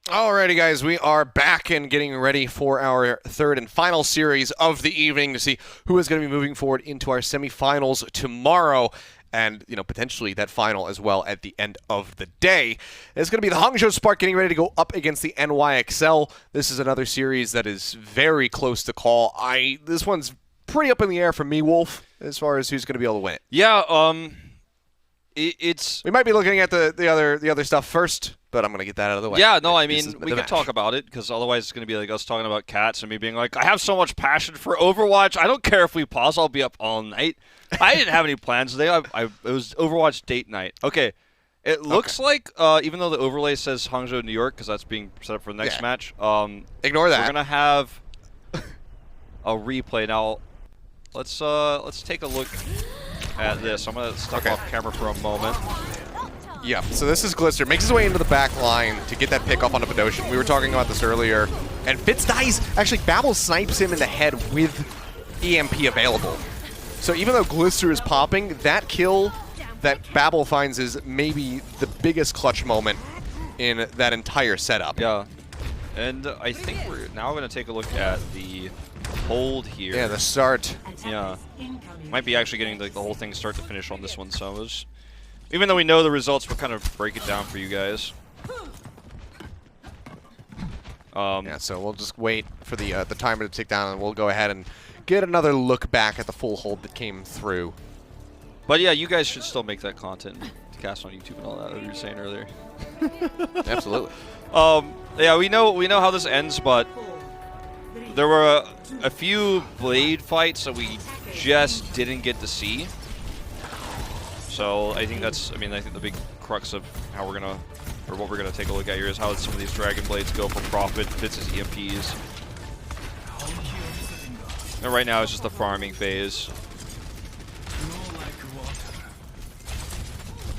Alrighty, guys, we are back and getting ready for our third and final series of the evening to see who is going to be moving forward into our semifinals tomorrow. And, potentially that final as well at the end of the day. It's going to be the Hangzhou Spark getting ready to go up against the NYXL. This is another series that is very close to call. This one's pretty up in the air for me, Wolf, as far as who's going to be able to win it. Yeah, we might be looking at the other stuff first, but I'm going to get that out of the way. Yeah, no, I mean, we can talk about it, because otherwise it's going to be like us talking about cats and me being like, I have so much passion for Overwatch. I don't care if we pause. I'll be up all night. I didn't have any plans today. It was Overwatch date night. Okay. It looks like, even though the overlay says Hangzhou, New York, because that's being set up for the next match. Ignore that. We're going to have a replay. Now, let's take a look at this. I'm going to step off camera for a moment. Yeah, so this is Glister. Makes his way into the back line to get that pick off onto Badoshin. We were talking about this earlier. And Fitz dies. Actually, Babel snipes him in the head with EMP available. So even though Glister is popping, that kill that Babel finds is maybe the biggest clutch moment in that entire setup. Yeah. And I think we're now going to take a look at the hold here. Yeah, the start. Yeah. Might be actually getting the whole thing start to finish on this one. So even though we know the results, we'll kind of break it down for you guys. Yeah, so we'll just wait for the timer to tick down, and we'll go ahead and get another look back at the full hold that came through. But yeah, you guys should still make that content to cast on YouTube and all that you were saying earlier. Absolutely. Yeah, we know how this ends, but there were a few blade fights that we just didn't get to see. So I think I think the big crux of how we're gonna, or what we're gonna take a look at here is how some of these Dragon Blades go for profit, Fitz's EMPs. And right now it's just the farming phase.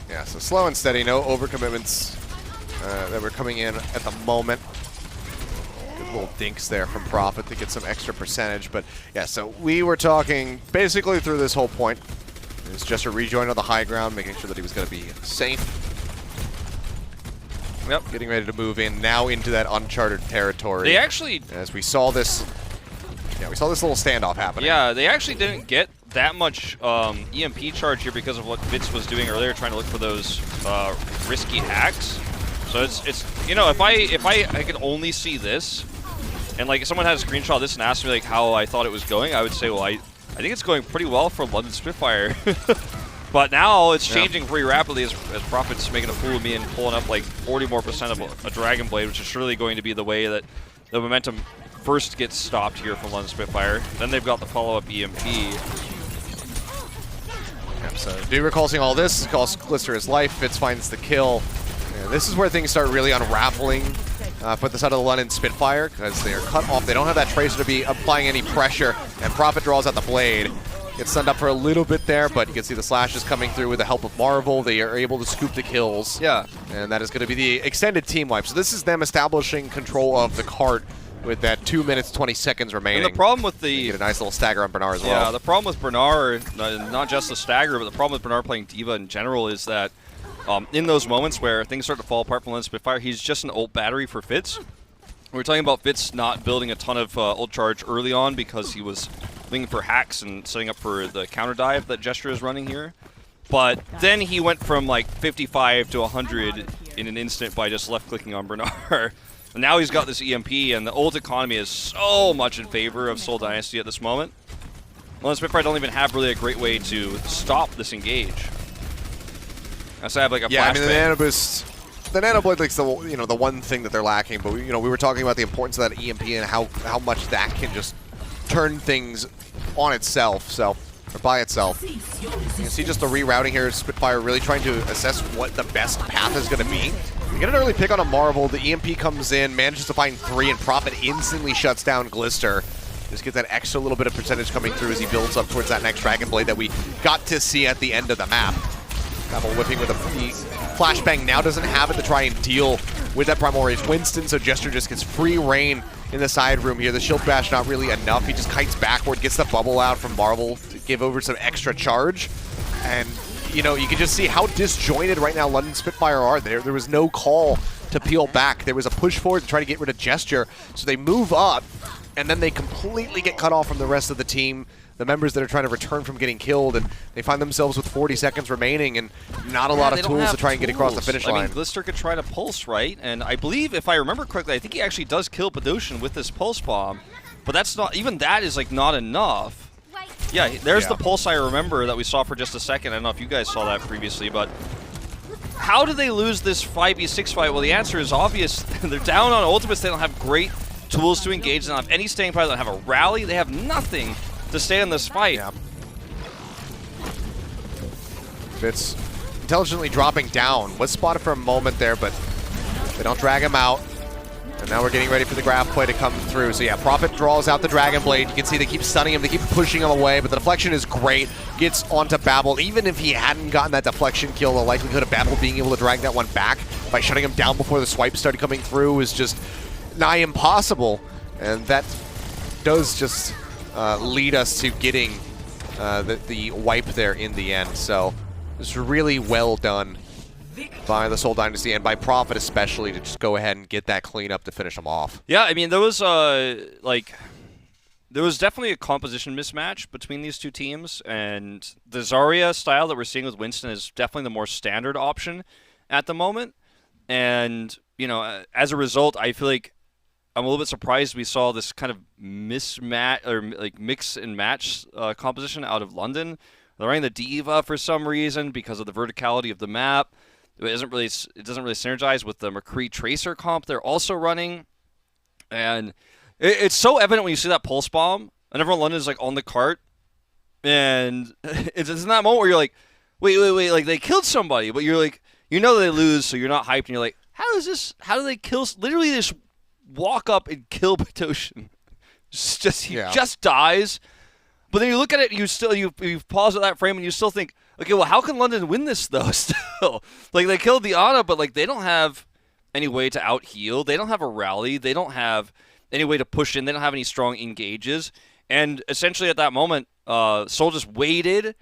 Yeah, so slow and steady, no overcommitments that were coming in at the moment. Good little dinks there from Prophet to get some extra percentage. But yeah, so we were talking basically through this whole point. It was just a rejoin on the high ground, making sure that he was going to be safe. Yep. Getting ready to move in now into that uncharted territory. They actually, as we saw this, we saw this little standoff happening. Yeah, they actually didn't get that much EMP charge here because of what Fitz was doing earlier, trying to look for those risky hacks. So it's if I could only see this, and like if someone had a screenshot of this and asked me like how I thought it was going, I would say, well, I think it's going pretty well for London Spitfire. But now it's changing pretty rapidly as Prophet's making a fool of me and pulling up like 40% more of a Dragon Blade, which is surely going to be the way that the momentum first gets stopped here from London Spitfire. Then they've got the follow-up EMP. Yep, so do recall seeing all this. It costs Glister his life. Fitz finds the kill. And this is where things start really unraveling for the side of the London Spitfire, because they are cut off. They don't have that Tracer to be applying any pressure, and Prophet draws out the blade. Gets stunned up for a little bit there, but you can see the slashes coming through with the help of Marvel. They are able to scoop the kills. Yeah. And that is going to be the extended team wipe. So this is them establishing control of the cart with that 2 minutes, 20 seconds remaining. And the problem with the... Get a nice little stagger on Bernard as well. Yeah, the problem with Bernard, not just the stagger, but the problem with Bernard playing D.Va in general is that in those moments where things start to fall apart from London Spitfire, he's just an ult battery for Fitz. We were talking about Fitz not building a ton of ult charge early on because he was looking for hacks and setting up for the counter dive that Gesture is running here. But then he went from like 55 to 100 in an instant by just left-clicking on Bernard. And now he's got this EMP, and the ult economy is so much in favor of Seoul Dynasty at this moment. Well, Spitfire don't even have really a great way to stop this engage. Unless I have like a flashbang. I mean, the Nano Boost, the Nano Blade Lake's the the one thing that they're lacking. But we were talking about the importance of that EMP and how much that can just turn things on itself. So. Or by itself. You can see just the rerouting here. Spitfire really trying to assess what the best path is going to be. You get an early pick on a Marvel. The EMP comes in, manages to find 3, and Prophet instantly shuts down Glister. Just get that extra little bit of percentage coming through as he builds up towards that next Dragon Blade that we got to see at the end of the map. Double whipping with a flashbang now doesn't have it to try and deal with that Primal Rage Winston, so Gesture just gets free reign in the side room here. The shield bash not really enough. He just kites backward, gets the bubble out from Marvel to give over some extra charge. And, you can just see how disjointed right now London Spitfire are. There was no call to peel back. There was a push forward to try to get rid of Gesture, so they move up, and then they completely get cut off from the rest of the team, the members that are trying to return from getting killed, and they find themselves with 40 seconds remaining and not a lot of tools to try and get across the finish line. I mean, Glister could try to pulse, right? And I believe, if I remember correctly, I think he actually does kill Badoshin with this pulse bomb, but that's not, even that is like not enough. Yeah, there's the pulse I remember that we saw for just a second. I don't know if you guys saw that previously, but how do they lose this 5v6 fight? Well, the answer is obvious. They're down on ultimates. They don't have great tools to engage. They don't have any staying power. They don't have a rally. They have nothing to stay in this fight. Yeah. Fitz intelligently dropping down. Was spotted for a moment there, but they don't drag him out. And now we're getting ready for the grab play to come through. So yeah, Prophet draws out the Dragon Blade. You can see they keep stunning him, they keep pushing him away, but the deflection is great. Gets onto Babel. Even if he hadn't gotten that deflection kill, the likelihood of Babel being able to drag that one back by shutting him down before the swipe started coming through was just nigh impossible. And that does just lead us to getting the wipe there in the end. So it's really well done by the Seoul Dynasty and by Prophet especially to just go ahead and get that cleanup to finish them off. Yeah, I mean, there was definitely a composition mismatch between these two teams, and the Zarya style that we're seeing with Winston is definitely the more standard option at the moment. And, you know, as a result, I feel like I'm a little bit surprised we saw this kind of mismatch or like mix and match composition out of London. They're running the Diva for some reason because of the verticality of the map. It doesn't really synergize with the McCree Tracer comp they're also running. And it's so evident when you see that pulse bomb and everyone in London is like on the cart. And it's in that moment where you're like, wait, like they killed somebody, but you're like, you know they lose, so you're not hyped, and you're like, how do they kill? Literally, they just walk up and kill Batoshin. He just dies. But then you look at it, and you pause at that frame, and you still think, okay, well, how can London win this though? Still, like they killed the Ana, but like they don't have any way to out heal. They don't have a rally. They don't have any way to push in. They don't have any strong engages. And essentially, at that moment, Seoul just waited,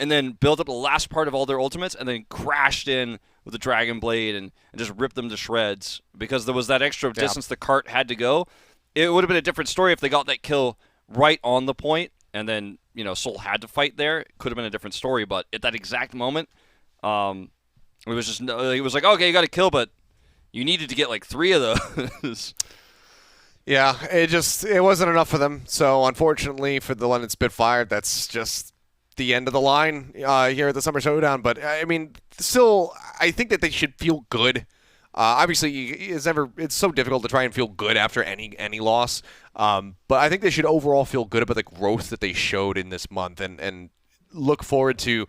and then built up the last part of all their ultimates, and then crashed in with the Dragon Blade and just ripped them to shreds because there was that extra distance the cart had to go. It would have been a different story if they got that kill right on the point, and then, you know, Seoul had to fight there. It could have been a different story, but at that exact moment, it was like, okay, you got to kill, but you needed to get like 3 of those. Yeah, it wasn't enough for them. So unfortunately for the London Spitfire, that's just the end of the line here at the Summer Showdown. But I mean, still, I think that they should feel good. Obviously, it's so difficult to try and feel good after any loss. But I think they should overall feel good about the growth that they showed in this month and look forward to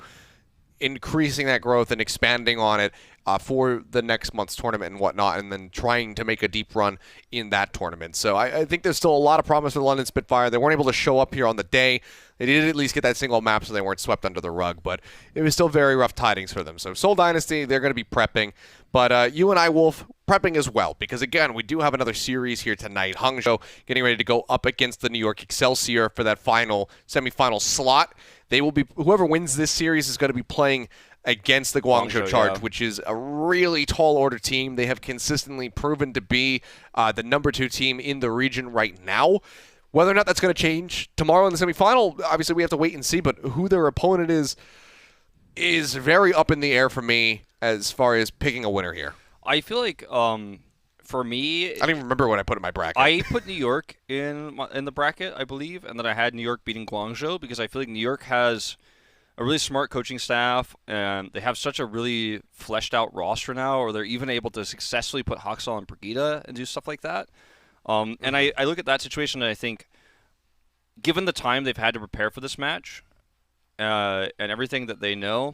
increasing that growth and expanding on it for the next month's tournament and whatnot, and then trying to make a deep run in that tournament. So I think there's still a lot of promise for the London Spitfire. They weren't able to show up here on the day. They did at least get that single map so they weren't swept under the rug, but it was still very rough tidings for them. So Seoul Dynasty, they're going to be prepping, but you and I, Wolf, prepping as well, because again, we do have another series here tonight. Hangzhou getting ready to go up against the New York Excelsior for that final semifinal slot. They will be, whoever wins this series is going to be playing against the Guangzhou Charge, which is a really tall order team. They have consistently proven to be the number 2 team in the region right now. Whether or not that's going to change tomorrow in the semifinal, obviously we have to wait and see, but who their opponent is very up in the air for me as far as picking a winner here. I feel like for me, I don't even remember what I put in my bracket. I put New York in the bracket, I believe, and then I had New York beating Guangzhou because I feel like New York has a really smart coaching staff, and they have such a really fleshed out roster now, or they're even able to successfully put Haksal and Brigida and do stuff like that. And I look at that situation and I think, given the time they've had to prepare for this match and everything that they know,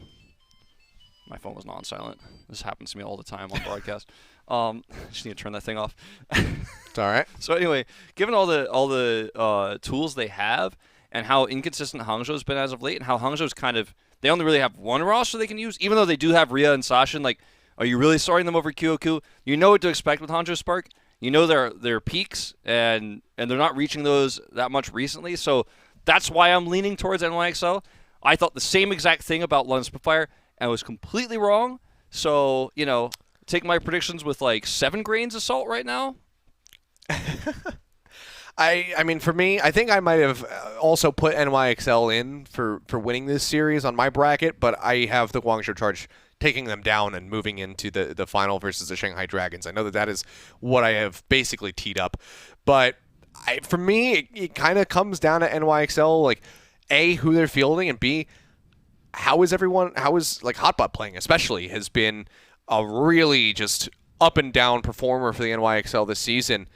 my phone was not on silent. This happens to me all the time on broadcast. I just need to turn that thing off. It's all right. So anyway, given all the tools they have and how inconsistent Hangzhou's been as of late, and how Hangzhou's kind of, they only really have one roster they can use, even though they do have Rhea and Sashin. Like, are you really starting them over QOQ? You know what to expect with Hangzhou Spark. You know their peaks, and they're not reaching those that much recently. So that's why I'm leaning towards NYXL. I thought the same exact thing about London Spitfire, and was completely wrong. So, you know, take my predictions with like 7 grains of salt right now? I mean, for me, I think I might have also put NYXL in for winning this series on my bracket, but I have the Guangzhou Charge taking them down and moving into the final versus the Shanghai Dragons. I know that is what I have basically teed up, but for me, it kind of comes down to NYXL, like, A, who they're fielding, and B, how is like Hotbot playing especially has been a really just up and down performer for the NYXL this season.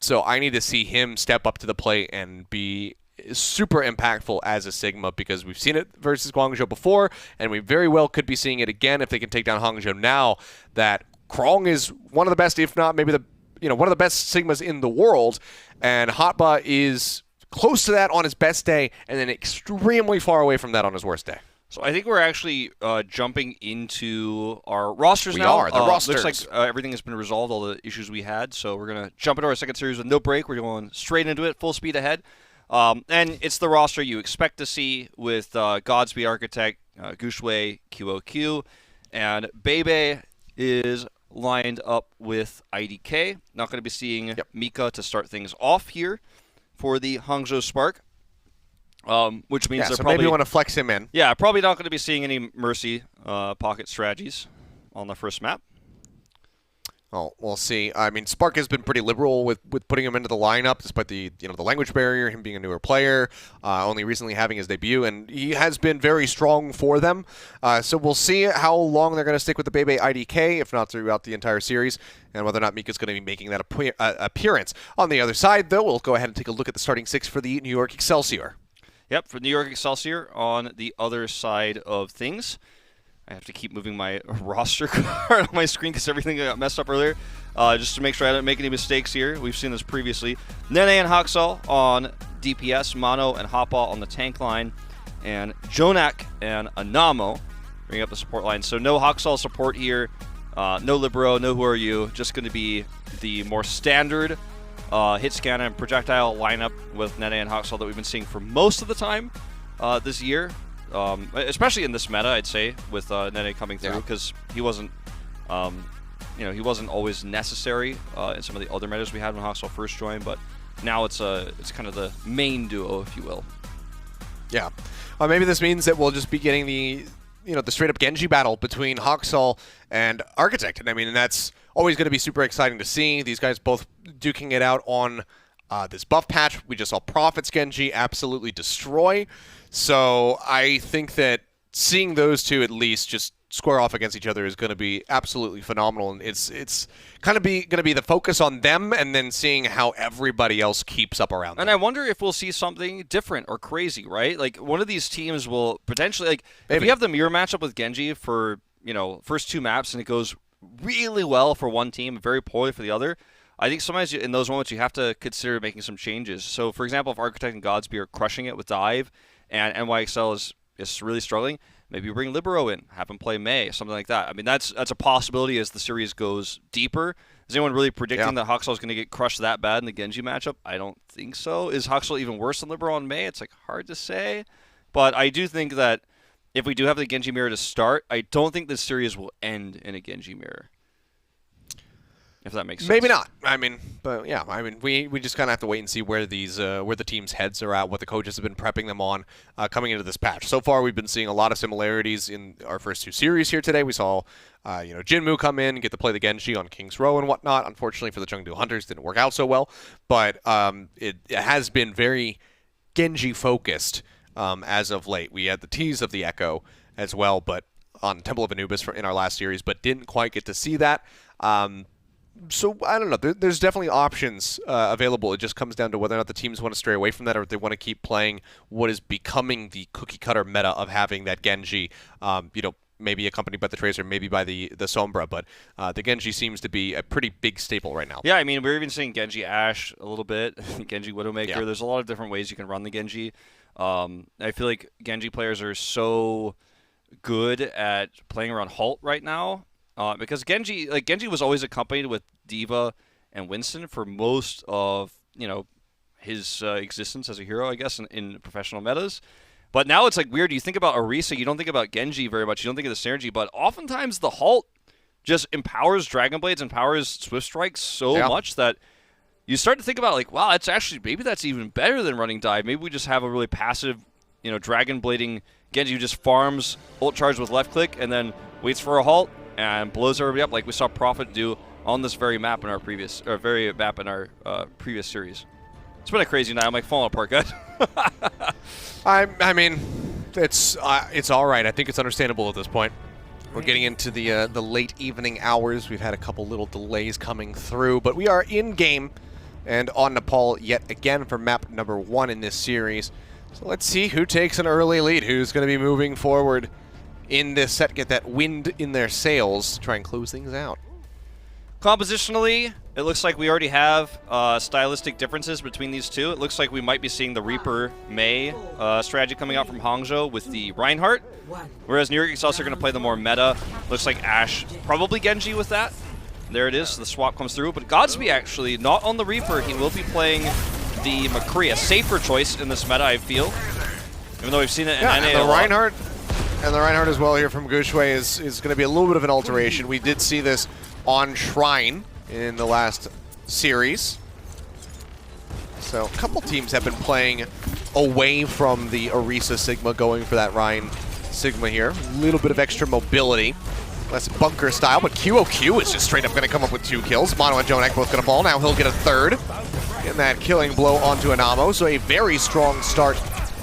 So I need to see him step up to the plate and be super impactful as a Sigma, because we've seen it versus Guangzhou before, and we very well could be seeing it again if they can take down Hangzhou now. That Krong is one of the best, if not maybe one of the best Sigmas in the world, and Hotbot is close to that on his best day, and then extremely far away from that on his worst day. So I think we're actually jumping into our rosters now. We are, the rosters. Looks like everything has been resolved, all the issues we had. So we're going to jump into our second series with no break. We're going straight into it, full speed ahead. And it's the roster you expect to see with Godspeed Architect, Gushwei, QOQ, and Bebe is lined up with IDK. Not going to be seeing Mika to start things off here for the Hangzhou Spark. Which means they're probably maybe want to flex him in. Yeah, probably not going to be seeing any Mercy pocket strategies on the first map. Oh, we'll see. I mean, Spark has been pretty liberal with putting him into the lineup, despite the the language barrier, him being a newer player, only recently having his debut, and he has been very strong for them. So we'll see how long they're going to stick with the Bebe IDK, if not throughout the entire series, and whether or not Mika's going to be making that appearance. On the other side, though, we'll go ahead and take a look at the starting 6 for the New York Excelsior. Yep, for New York Excelsior on the other side of things. I have to keep moving my roster card on my screen because everything got messed up earlier. Just to make sure I don't make any mistakes here. We've seen this previously. Nene and Haksal on DPS, Mono and Hoppa on the tank line, and Jonak and Anamo bring up the support line. So no Haksal support here, no Libero, no Who Are You. Just going to be the more standard hit scan and projectile lineup with Nene and Haksal that we've been seeing for most of the time this year. Especially in this meta, I'd say, with Nene coming through, because he wasn't, he wasn't always necessary in some of the other metas we had when Haksal first joined, but now it's kind of the main duo, if you will. Yeah, maybe this means that we'll just be getting the straight up Genji battle between Haksal and Architect, and I mean that's always going to be super exciting to see. These guys both duking it out on this buff patch. We just saw Prophet's Genji absolutely destroy. So I think that seeing those two at least just square off against each other is going to be absolutely phenomenal. And it's kind of going to be the focus on them, and then seeing how everybody else keeps up around them. And I wonder if we'll see something different or crazy, right? Like one of these teams will potentially, like, if you have the mirror matchup with Genji for, first 2 maps and it goes really well for one team, very poorly for the other, I think sometimes in those moments you have to consider making some changes. So, for example, if Architect and Godspeed are crushing it with Dive, and NYXL is really struggling, maybe you bring Libero in, have him play May, something like that. I mean, that's a possibility as the series goes deeper. Is anyone really predicting that Haksal is going to get crushed that bad in the Genji matchup? I don't think so. Is Haksal even worse than Libero on May? It's hard to say. But I do think that if we do have the Genji mirror to start, I don't think this series will end in a Genji mirror. If that makes sense. Maybe not. I mean, but yeah, we just kind of have to wait and see where the team's heads are at, what the coaches have been prepping them on coming into this patch. So far, we've been seeing a lot of similarities in our first 2 series here today. We saw, Jinmu come in and get to play the Genji on King's Row and whatnot. Unfortunately for the Chengdu Hunters, didn't work out so well. But it has been very Genji focused as of late. We had the tease of the Echo as well, but on Temple of Anubis in our last series, but didn't quite get to see that. So, I don't know. There's definitely options available. It just comes down to whether or not the teams want to stray away from that, or if they want to keep playing what is becoming the cookie-cutter meta of having that Genji, maybe accompanied by the Tracer, maybe by the Sombra. But the Genji seems to be a pretty big staple right now. Yeah, I mean, we're even seeing Genji Ashe a little bit, Genji Widowmaker. Yeah. There's a lot of different ways you can run the Genji. I feel like Genji players are so good at playing around Halt right now. Because Genji was always accompanied with D.Va and Winston for most of his existence as a hero, I guess, in professional metas. But now it's weird. You think about Orisa, you don't think about Genji very much. You don't think of the synergy, but oftentimes the Halt just empowers Dragon Blades, empowers Swift Strikes so much that you start to think about, like, wow, maybe that's even better than running dive. Maybe we just have a really passive, Dragon Blading Genji who just farms ult charge with left click and then waits for a halt and blows everybody up like we saw Prophet do on this very map in our previous series. It's been a crazy night. I'm like falling apart, guys. I mean, it's all right. I think it's understandable at this point. We're getting into the late evening hours. We've had a couple little delays coming through, but we are in game and on Nepal yet again for map number 1 in this series. So let's see who takes an early lead, who's going to be moving forward in this set, get that wind in their sails, try and close things out. Compositionally, it looks like we already have stylistic differences between these two. It looks like we might be seeing the Reaper Mei strategy coming out from Hangzhou with the Reinhardt, whereas New York Excelsior are going to play the more meta. Looks like Ashe, probably Genji with that. There it is, the swap comes through. But Godsby actually, not on the Reaper. He will be playing the McCree, a safer choice in this meta, I feel. Even though we've seen it in NA and the Reinhardt as well here from Gushue is going to be a little bit of an alteration. We did see this on Shrine in the last series. So a couple teams have been playing away from the Orisa Sigma, going for that Rhine Sigma here. A little bit of extra mobility. Less bunker style, but QOQ is just straight up going to come up with 2 kills. Mono and Jonak both going to fall. Now he'll get a third. Getting that killing blow onto Anamo. So a very strong start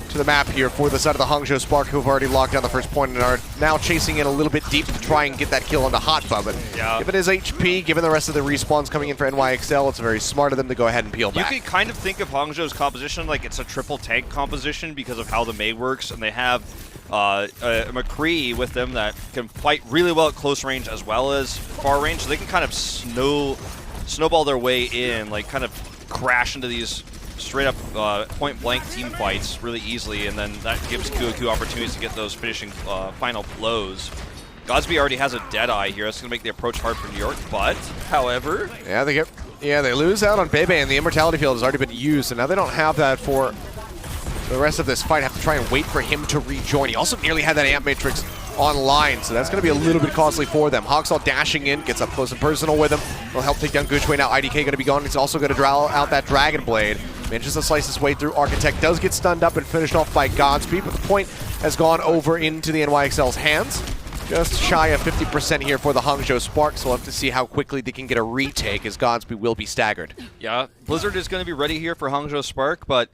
to the map here for the side of the Hangzhou Spark, who've already locked down the first point and are now chasing in a little bit deep to try and get that kill onto Hotba. But given his HP, given the rest of the respawns coming in for NYXL, it's very smart of them to go ahead and peel back. You can kind of think of Hangzhou's composition like it's a triple tank composition because of how the Mei works, and they have a McCree with them that can fight really well at close range as well as far range. So they can kind of snowball their way in, like kind of crash into these straight up point-blank team fights really easily, and then that gives QOQ opportunities to get those finishing final blows. Godsby already has a Deadeye here. That's going to make the approach hard for New York, but, however... Yeah, they lose out on Bebe, and the Immortality Field has already been used, and now they don't have that for the rest of this fight. Have to try and wait for him to rejoin. He also nearly had that Amp Matrix online, so that's going to be a little bit costly for them. Hawksall dashing in, gets up close and personal with him. Will help take down Gushue. Now IDK going to be gone. He's also going to draw out that Dragon Blade. Manages to slice his way through. Architect does get stunned up and finished off by Godspeed, but the point has gone over into the NYXL's hands. Just shy of 50% here for the Hangzhou Spark, so we'll have to see how quickly they can get a retake, as Godspeed will be staggered. Yeah, Blizzard is going to be ready here for Hangzhou Spark, but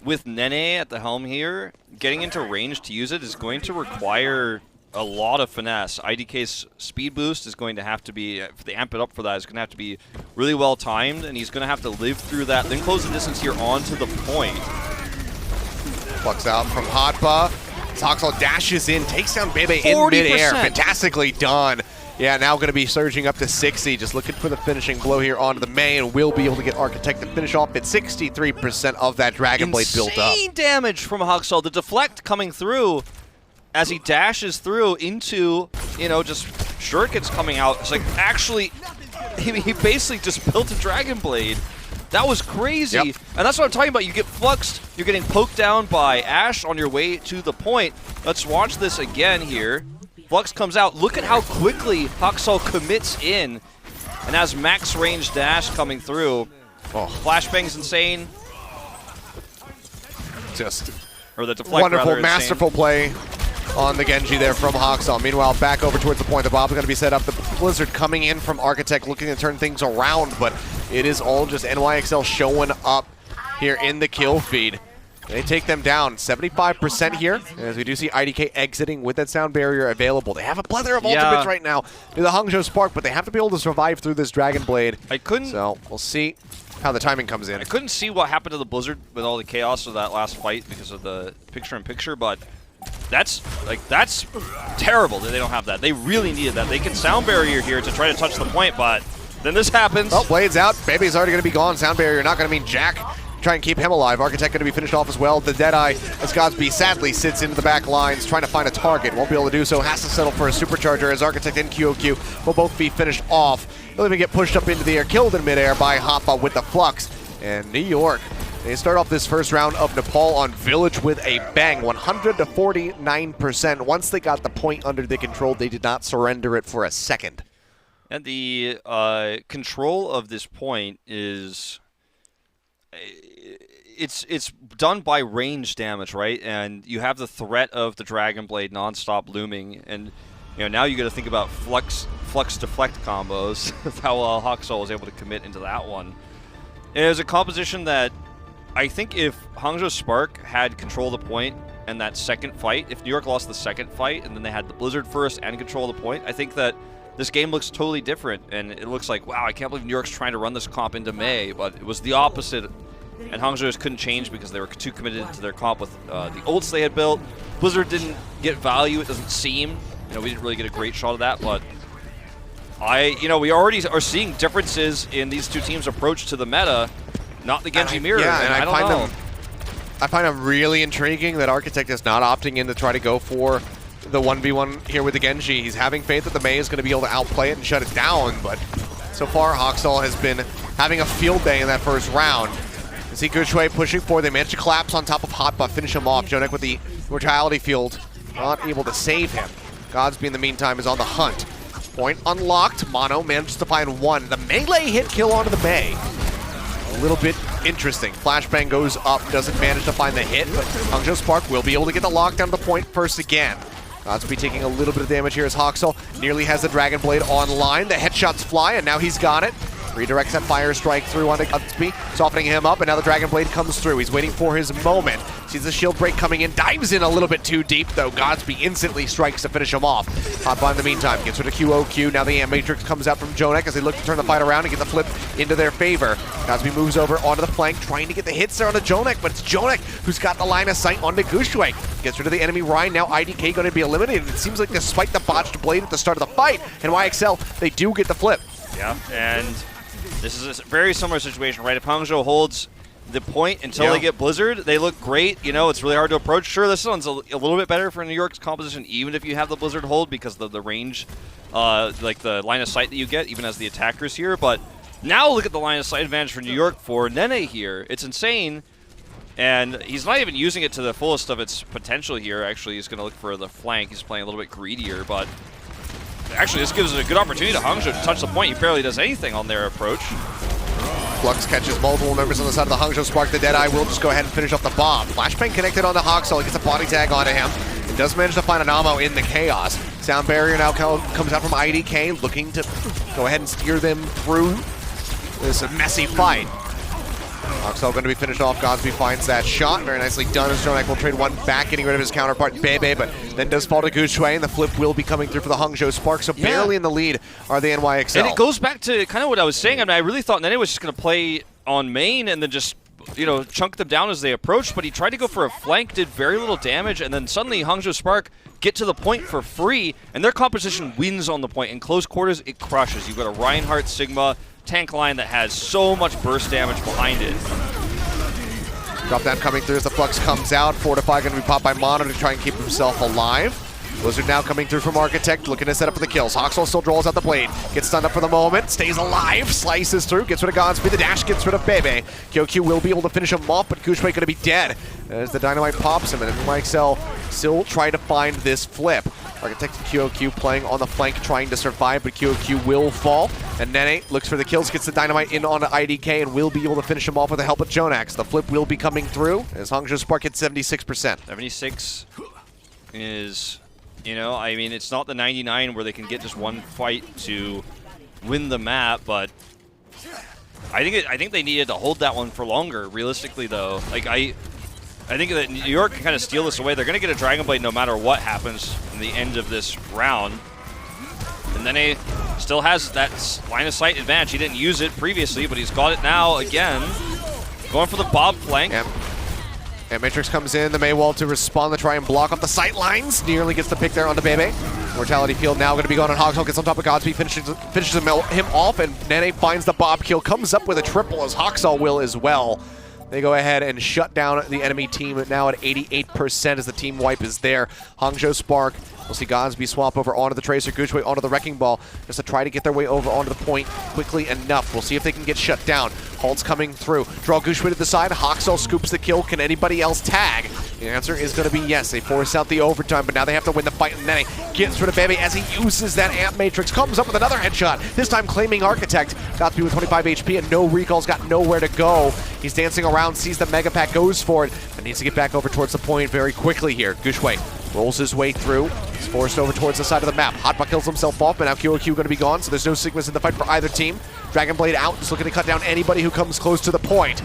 with Nene at the helm here, getting into range to use it is going to require a lot of finesse. IDK's speed boost is going to have to be, if they amp it up for that, is going to have to be really well timed, and he's going to have to live through that, then close the distance here onto the point. Plucks out from Hotba. Hawksall dashes in, takes down Bebe in midair. Fantastically done. Yeah, now going to be surging up to 60, just looking for the finishing blow here onto the Mei, and will be able to get Architect to finish off at 63% of that Dragon Blade built up. Insane damage from Hawksall. The deflect coming through as he dashes through into, just shurikens coming out. It's like, actually, he basically just built a Dragon Blade. That was crazy. Yep. And that's what I'm talking about. You get fluxed, you're getting poked down by Ashe on your way to the point. Let's watch this again here. Flux comes out. Look at how quickly Hawksall commits in. And has max range dash coming through. Oh, flashbang's insane. Just or the deflect, wonderful, rather, masterful play on the Genji there from Hawksall. Meanwhile, back over towards the point. The Bob's going to be set up. The Blizzard coming in from Architect, looking to turn things around, but it is all just NYXL showing up here in the kill feed. They take them down 75% here, as we do see IDK exiting with that sound barrier available. They have a plethora of ultimates right now to the Hangzhou Spark, but they have to be able to survive through this Dragon Blade. So we'll see how the timing comes in. I couldn't see what happened to the Blizzard with all the chaos of that last fight because of the picture-in-picture, but that's terrible that they don't have that. They really needed that. They can sound barrier here to try to touch the point, but then this happens. Oh, Blade's out. Baby's already going to be gone. Sound barrier not going to mean jack. Try and keep him alive. Architect going to be finished off as well. The Deadeye, as Godsby sadly sits into the back lines, trying to find a target. Won't be able to do so. Has to settle for a supercharger, as Architect and QOQ will both be finished off. He'll even get pushed up into the air, killed in midair by Hoppa with the Flux. And New York, they start off this first round of Nepal on Village with a bang, 100 to 49%. Once they got the point under their control, they did not surrender it for a second. And the control of this point is it's done by range damage, right? And you have the threat of the Dragon Blade nonstop looming, and now you got to think about flux deflect combos. How Hawksaw was able to commit into that one. And it was a composition that I think if Hangzhou Spark had control of the point and that second fight, if New York lost the second fight and then they had the Blizzard first and control of the point, I think that this game looks totally different, and it looks like, wow, I can't believe New York's trying to run this comp into May, but it was the opposite, and Hangzhou just couldn't change because they were too committed to their comp with the ults they had built. Blizzard didn't get value, it doesn't seem. We didn't really get a great shot of that, but we already are seeing differences in these two teams' approach to the meta, not the Genji mirror, and I don't know. I find them really intriguing that Architect is not opting in to try to go for the 1v1 here with the Genji. He's having faith that the Mei is going to be able to outplay it and shut it down, but so far Hawksaw has been having a field day in that first round. You see Guchui pushing forward. They managed to collapse on top of Hotbuff, finish him off. Jonek with the Mortality Field, not able to save him. Godsby in the meantime is on the hunt. Point unlocked. Mono manages to find one. The melee hit kill onto the Mei. A little bit interesting. Flashbang goes up, doesn't manage to find the hit, but Hangzhou Spark will be able to get the lockdown to the point first again. Godsby taking a little bit of damage here as Hawksaw nearly has the Dragon Blade online. The headshots fly, and now he's got it. Redirects that fire strike through onto Godsby, softening him up, and now the Dragon Blade comes through. He's waiting for his moment. Sees the shield break coming in, dives in a little bit too deep, though. Godsby instantly strikes to finish him off. Hotbot in the meantime gets rid of QOQ. Now the Amp Matrix comes out from Jonek as they look to turn the fight around and get the flip into their favor. Godsby moves over onto the flank, trying to get the hits there onto Jonek, but it's Jonek who's got the line of sight onto Gushue. Gets rid of the enemy Ryan. Now IDK going to be eliminated. It seems like despite the botched blade at the start of the fight, and YXL, they do get the flip. Yeah, and this is a very similar situation, right? If Hangzhou holds the point until they get Blizzard, they look great. It's really hard to approach. Sure, this one's a little bit better for New York's composition, even if you have the Blizzard hold, because of the range, like the line of sight that you get, even as the attackers here. But now look at the line of sight advantage for New York for Nene here. It's insane. And he's not even using it to the fullest of its potential here. Actually, he's going to look for the flank. He's playing a little bit greedier, but actually this gives it a good opportunity to Hangzhou to touch the point. He barely does anything on their approach. Flux catches multiple members on the side of the Hangzhou Spark. The Deadeye will just go ahead and finish off the bomb. Flashbang connected onto Hawksaw. He gets a body tag onto him. It does manage to find an ammo in the chaos. Sound barrier now comes out from IDK, looking to go ahead and steer them through this messy fight. Hawksaw going to be finished off. Godsby finds that shot. Very nicely done as Jonek will trade one back, getting rid of his counterpart, Bebe, but then does fall to Guchui, and the flip will be coming through for the Hangzhou Spark, so barely in the lead are the NYXL. And it goes back to kind of what I was saying. I mean, I really thought Nene was just going to play on main and then just, chunk them down as they approached, but he tried to go for a flank, did very little damage, and then suddenly Hangzhou Spark get to the point for free, and their composition wins on the point. In close quarters, it crushes. You've got a Reinhardt Sigma tank line that has so much burst damage behind it. Drop down coming through as the Flux comes out. Fortify going to be popped by Mono to try and keep himself alive. Blizzard now coming through from Architect, looking to set up for the kills. Hawksaw still draws out the blade. Gets stunned up for the moment, stays alive, slices through, gets rid of Godsby. The dash gets rid of Bebe. QQ will be able to finish him off, but Gushue going to be dead as the Dynamite pops him, and NYXL still try to find this flip. Architect and QOQ playing on the flank, trying to survive, but QOQ will fall. And Nene looks for the kills, gets the Dynamite in onto IDK, and will be able to finish him off with the help of Jonax. The flip will be coming through as Hangzhou Spark hits 76%. 76 is, I mean, it's not the 99 where they can get just one fight to win the map, but I think they needed to hold that one for longer. Realistically, though, I think that New York can kind of steal this away. They're going to get a Dragon Blade no matter what happens in the end of this round. And then he still has that line of sight advantage. He didn't use it previously, but he's got it now again. Going for the Bob flank. Yep. And Matrix comes in, the Maywall to respond to try and block off the sight lines. Nearly gets the pick there onto Bebe. Mortality Field now going to be going on Hawksaw, gets on top of Godsby, finishes him off, and Nene finds the Bob kill, comes up with a triple as Hawksaw will as well. They go ahead and shut down the enemy team now at 88% as the team wipe is there. Hangzhou Spark, we'll see Godsby swap over onto the Tracer, Guchui onto the Wrecking Ball, just to try to get their way over onto the point quickly enough. We'll see if they can get shut down. Halt's coming through. Draw Guchui to the side, Hawksaw scoops the kill. Can anybody else tag? The answer is going to be yes. They force out the overtime, but now they have to win the fight, and then it gets rid of Bebe as he uses that Amp Matrix, comes up with another headshot, this time claiming Architect. Got to be with 25 HP and no recalls, got nowhere to go. He's dancing around, sees the Mega Pack, goes for it, but needs to get back over towards the point very quickly here. Gushue rolls his way through. He's forced over towards the side of the map. Hotbuck kills himself off, but now QOQ going to be gone, so there's no Sigmas in the fight for either team. Dragonblade out, just looking to cut down anybody who comes close to the point.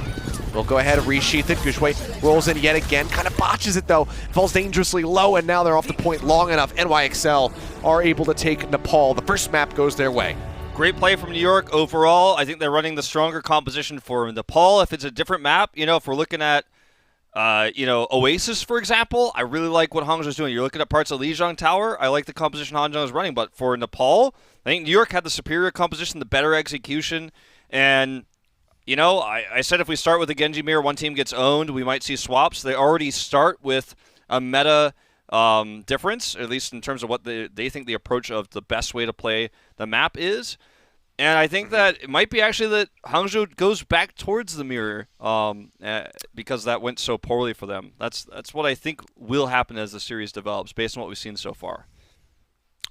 We'll go ahead and resheath it. Gushue rolls in yet again, kind of botches it though, falls dangerously low, and now they're off the point long enough. NYXL are able to take Nepal. The first map goes their way. Great play from New York overall. I think they're running the stronger composition for Nepal. If it's a different map, if we're looking at Oasis, for example, I really like what Hangzhou's doing. You're looking at parts of Lijiang Tower. I like the composition Hangzhou is running, but for Nepal, I think New York had the superior composition, the better execution, and I said if we start with a Genji mirror, one team gets owned, we might see swaps. They already start with a meta difference, at least in terms of what they think the approach of the best way to play the map is. And I think that it might be actually that Hangzhou goes back towards the mirror because that went so poorly for them. That's what I think will happen as the series develops, based on what we've seen so far.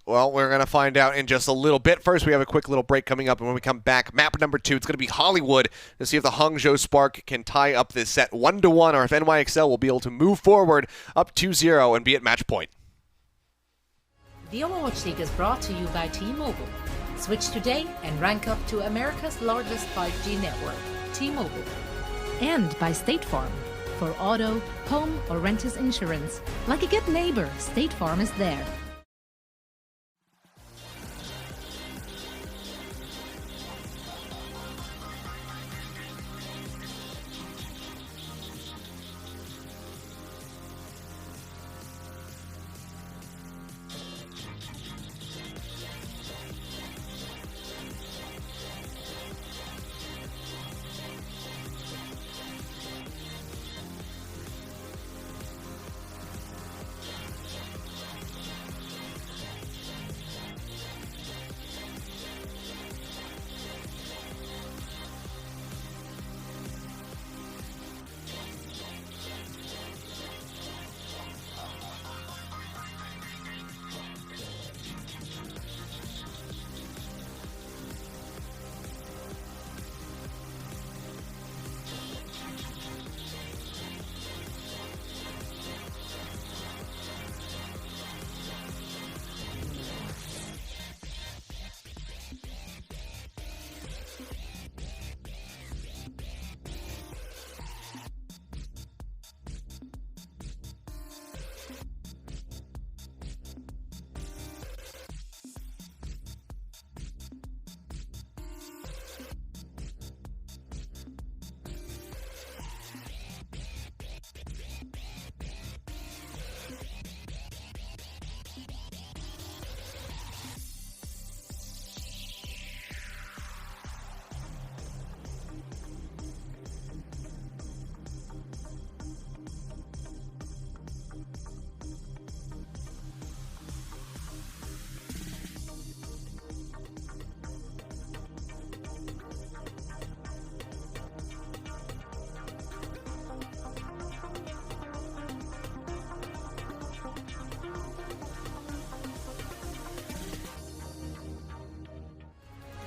Well, we're going to find out in just a little bit. First, we have a quick little break coming up, and when we come back, map number 2, it's going to be Hollywood to see if the Hangzhou Spark can tie up this set 1-1, or if NYXL will be able to move forward up 2-0 and be at match point. The Overwatch League is brought to you by T-Mobile. Switch today and rank up to America's largest 5G network, T-Mobile. And by State Farm. For auto, home, or renters insurance, like a good neighbor, State Farm is there.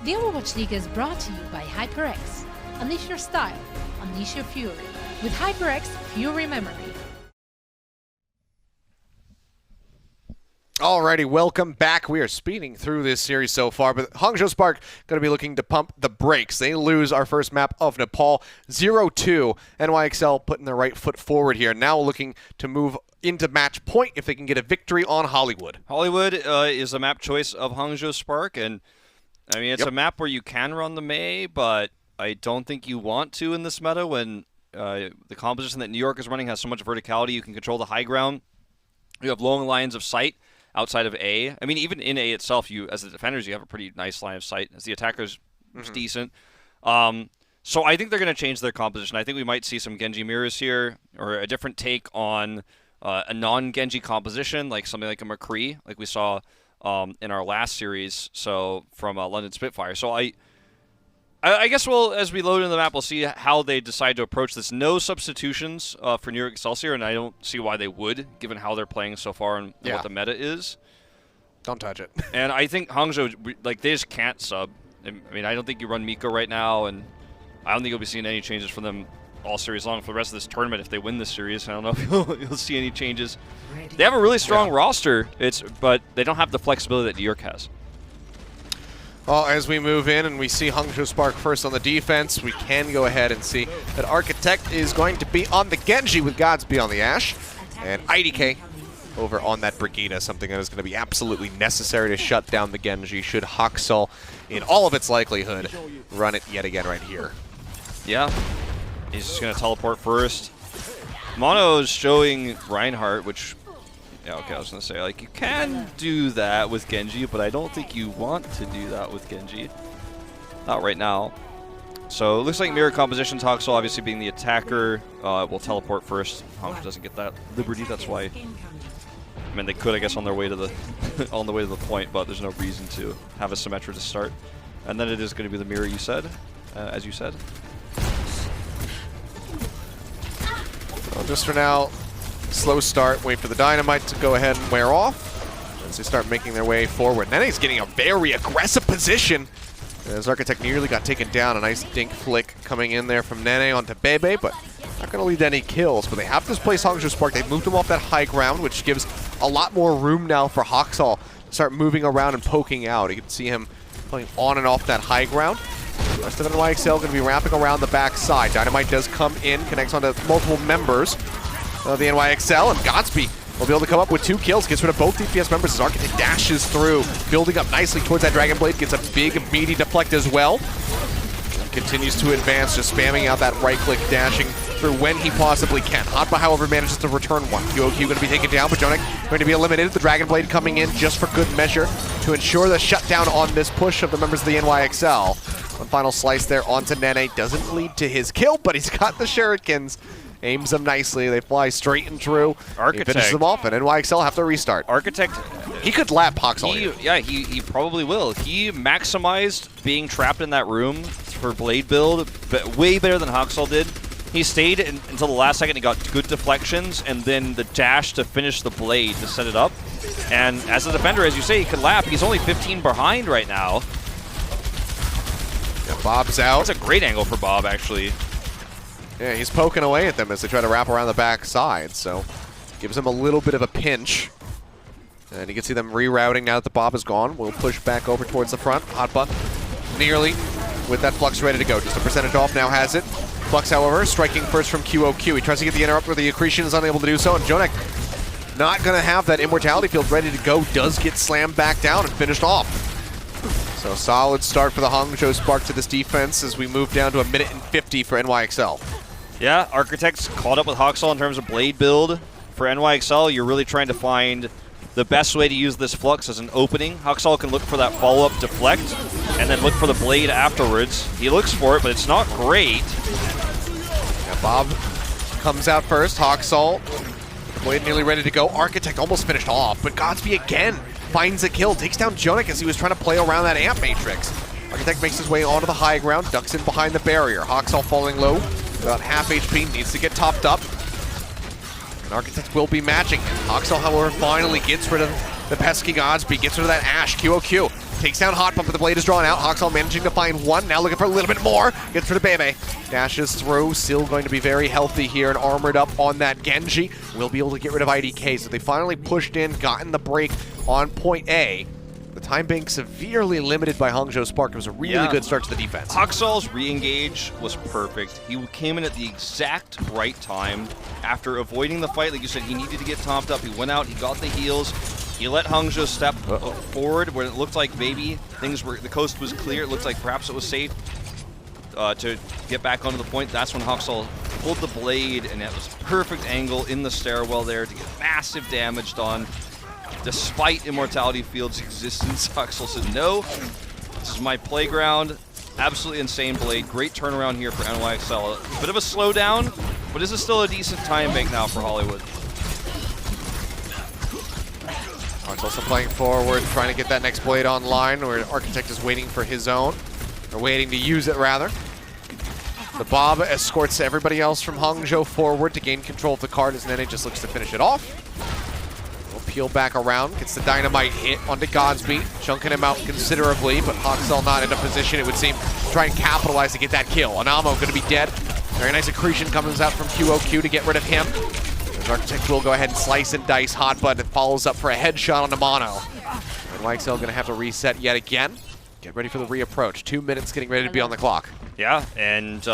The Overwatch League is brought to you by HyperX. Unleash your style, unleash your fury. With HyperX Fury Memory. Alrighty, welcome back. We are speeding through this series so far, but Hangzhou Spark going to be looking to pump the brakes. They lose our first map of Nepal, 0-2. NYXL putting their right foot forward here. Now looking to move into match point if they can get a victory on Hollywood. Hollywood is a map choice of Hangzhou Spark, and I mean, it's a map where you can run the May, but I don't think you want to in this meta when the composition that New York is running has so much verticality. You can control the high ground. You have long lines of sight outside of A. I mean, even in A itself, you as the defenders, you have a pretty nice line of sight. As the attackers, it's decent. So I think they're going to change their composition. I think we might see some Genji mirrors here, or a different take on a non-Genji composition, like something like a McCree, like we saw in our last series, so from London Spitfire. So I guess as we load into the map, we'll see how they decide to approach this. No substitutions for New York Excelsior, and I don't see why they would, given how they're playing so far and what the meta is. Don't touch it. And I think Hangzhou, like, they just can't sub. I mean, I don't think you run Miko right now, and I don't think you'll be seeing any changes from them all series long for the rest of this tournament. If they win this series, I don't know if you'll see any changes. They have a really strong roster, but they don't have the flexibility that New York has. Well, as we move in and we see Hangzhou Spark first on the defense, we can go ahead and see that Architect is going to be on the Genji with Godsby on the Ashe, and IDK over on that Brigida, something that is going to be absolutely necessary to shut down the Genji should Haksal, in all of its likelihood, run it yet again right here. Yeah, he's just going to teleport first. Mono's showing Reinhardt, which... Yeah, okay, I was going to say, like, you can do that with Genji, but I don't think you want to do that with Genji. Not right now. So it looks like mirror composition. Haksal obviously being the attacker will teleport first. Hangzhou doesn't get that liberty, that's why. I mean, they could, I guess, on their way to the on the way to the point, but there's no reason to have a Symmetra to start. And then it is going to be the mirror, you said, as you said. Well, just for now, slow start, wait for the dynamite to go ahead and wear off as they start making their way forward. Nene's getting a very aggressive position as Architect nearly got taken down. A nice dink flick coming in there from Nene onto Bebe, but not going to lead to any kills. But they have displaced Hangzhou Spark. They've moved him off that high ground, which gives a lot more room now for Haksal to start moving around and poking out. You can see him playing on and off that high ground. The rest of NYXL going to be wrapping around the back side. Dynamite does come in, connects onto multiple members of the NYXL, and Godsby will be able to come up with 2 kills, gets rid of both DPS members as Architect dashes through, building up nicely towards that Dragon Blade, gets a big meaty deflect as well. And continues to advance, just spamming out that right click, dashing through when he possibly can. Hotba, however, manages to return one. QOQ going to be taken down, but Jonik going to be eliminated. The Dragon Blade coming in just for good measure to ensure the shutdown on this push of the members of the NYXL. One final slice there onto Nene, doesn't lead to his kill, but he's got the shurikens. Aims them nicely. They fly straight and true. Architect. He finishes them off, and NYXL have to restart. Architect. He could lap Haksal here. Yeah, he probably will. He maximized being trapped in that room for Blade build, but way better than Haksal did. He stayed until the last second. He got good deflections, and then the dash to finish the Blade to set it up. And as a defender, as you say, he could lap. He's only 15 behind right now. Yeah, Bob's out. That's a great angle for Bob, actually. Yeah, he's poking away at them as they try to wrap around the back side, so gives him a little bit of a pinch. And you can see them rerouting now that the Bob is gone. We'll push back over towards the front. Hotba nearly with that Flux ready to go. Just a percentage off, now has it. Flux, however, striking first from QOQ. He tries to get the interrupt where the Accretion is unable to do so, and Jonek not going to have that Immortality Field ready to go. Does get slammed back down and finished off. So solid start for the Hangzhou Spark to this defense as we move down to 1:50 for NYXL. Yeah, Architect's caught up with Haksal in terms of Blade build. For NYXL, you're really trying to find the best way to use this Flux as an opening. Haksal can look for that follow-up deflect and then look for the Blade afterwards. He looks for it, but it's not great. Yeah, Bob comes out first. Haksal, the Blade nearly ready to go. Architect almost finished off, but Godsby again finds a kill. Takes down Jonik as he was trying to play around that amp matrix. Architect makes his way onto the high ground, ducks in behind the barrier. Haksal falling low. About half HP, needs to get topped up. And Architect will be matching. Haksal, however, finally gets rid of the pesky Godsby, gets rid of that Ashe. QOQ takes down Hotba, but the blade is drawn out. Haksal managing to find one, now looking for a little bit more. Gets rid of Bebe. Dashes through, still going to be very healthy here and armored up on that Genji. Will be able to get rid of IDK, so they finally pushed in, gotten the break on point A. The time being severely limited by Hangzhou Spark. It was a really good start to the defense. Haksal's re-engage was perfect. He came in at the exact right time. After avoiding the fight, like you said, he needed to get topped up. He went out, he got the heals. He let Hangzhou step forward when it looked like maybe the coast was clear. It looked like perhaps it was safe to get back onto the point. That's when Haksal pulled the blade, and it was a perfect angle in the stairwell there to get massive damage done. Despite Immortality Field's existence, Haksal said, no, this is my playground. Absolutely insane blade. Great turnaround here for NYXL. A bit of a slowdown, but this is still a decent time bank now for Hollywood. Arch also playing forward, trying to get that next blade online, where Architect is waiting for his own. They're waiting to use it, rather. The Bob escorts everybody else from Hangzhou forward to gain control of the card as Nene just looks to finish it off. We'll peel back around, gets the dynamite hit onto Godspeed, chunking him out considerably, but Hoxel not in a position, it would seem, to try and capitalize to get that kill. Anamo going to be dead. Very nice accretion comes out from QOQ to get rid of him. As Architect will go ahead and slice and dice Hotbud and follows up for a headshot on the Mono. And YXL going to have to reset yet again. Get ready for the reapproach. 2 minutes getting ready to be on the clock. Yeah, and,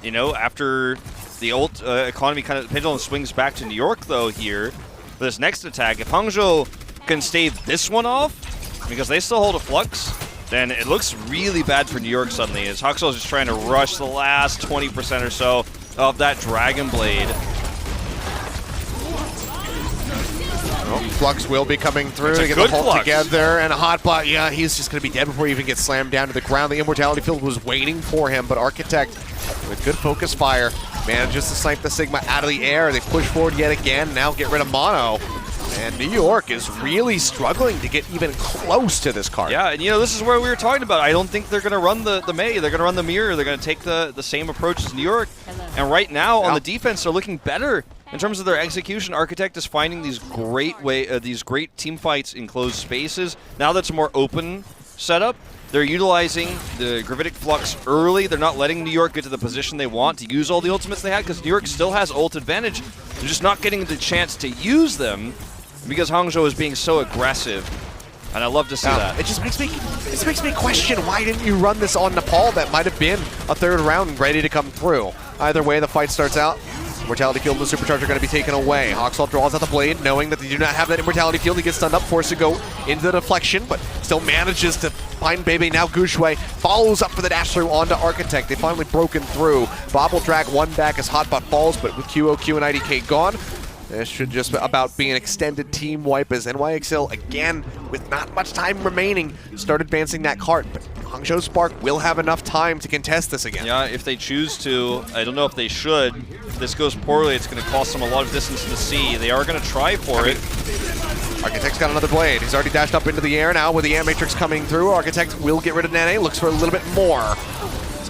you know, after the old economy kind of pendulum swings back to New York, though, here, for this next attack, if Hangzhou can stave this one off, because they still hold a flux, then it looks really bad for New York suddenly, as Hoxel is just trying to rush the last 20% or so of that Dragon Blade. Well, Flux will be coming through to get the Hulk together, and Hotbot, yeah, he's just going to be dead before he even gets slammed down to the ground. The Immortality Field was waiting for him, but Architect, with good focus fire, manages to snipe the Sigma out of the air. They push forward yet again, now get rid of Mono. And New York is really struggling to get even close to this card. Yeah, and you know, this is where we were talking about. I don't think they're going to run the May. They're going to run the Mirror. They're going to take the same approach as New York. And right now, on the defense, they're looking better. In terms of their execution, Architect is finding these great team fights in closed spaces. Now that's a more open setup. They're utilizing the Gravitic Flux early. They're not letting New York get to the position they want to use all the ultimates they had, because New York still has ult advantage. They're just not getting the chance to use them because Hangzhou is being so aggressive. And I love to see that. It just makes me question, why didn't you run this on Nepal? That might have been a third round ready to come through. Either way, the fight starts out. Immortality Field and the Supercharger are going to be taken away. Hoxel draws out the blade, knowing that they do not have that Immortality Field. He gets stunned up, forced to go into the deflection, but still manages to find Bebe. Now Gushue follows up for the dash through onto Architect. They finally broken through. Bob will drag one back as Hotbot falls, but with QOQ and IDK gone, this should just about be an extended team wipe as NYXL, again, with not much time remaining, start advancing that cart. But Hangzhou Spark will have enough time to contest this again. Yeah, if they choose to. I don't know if they should. If this goes poorly, it's going to cost them a lot of distance to see. They are going to try for it. Architect's got another blade. He's already dashed up into the air now with the Air Matrix coming through. Architect will get rid of Nene, looks for a little bit more.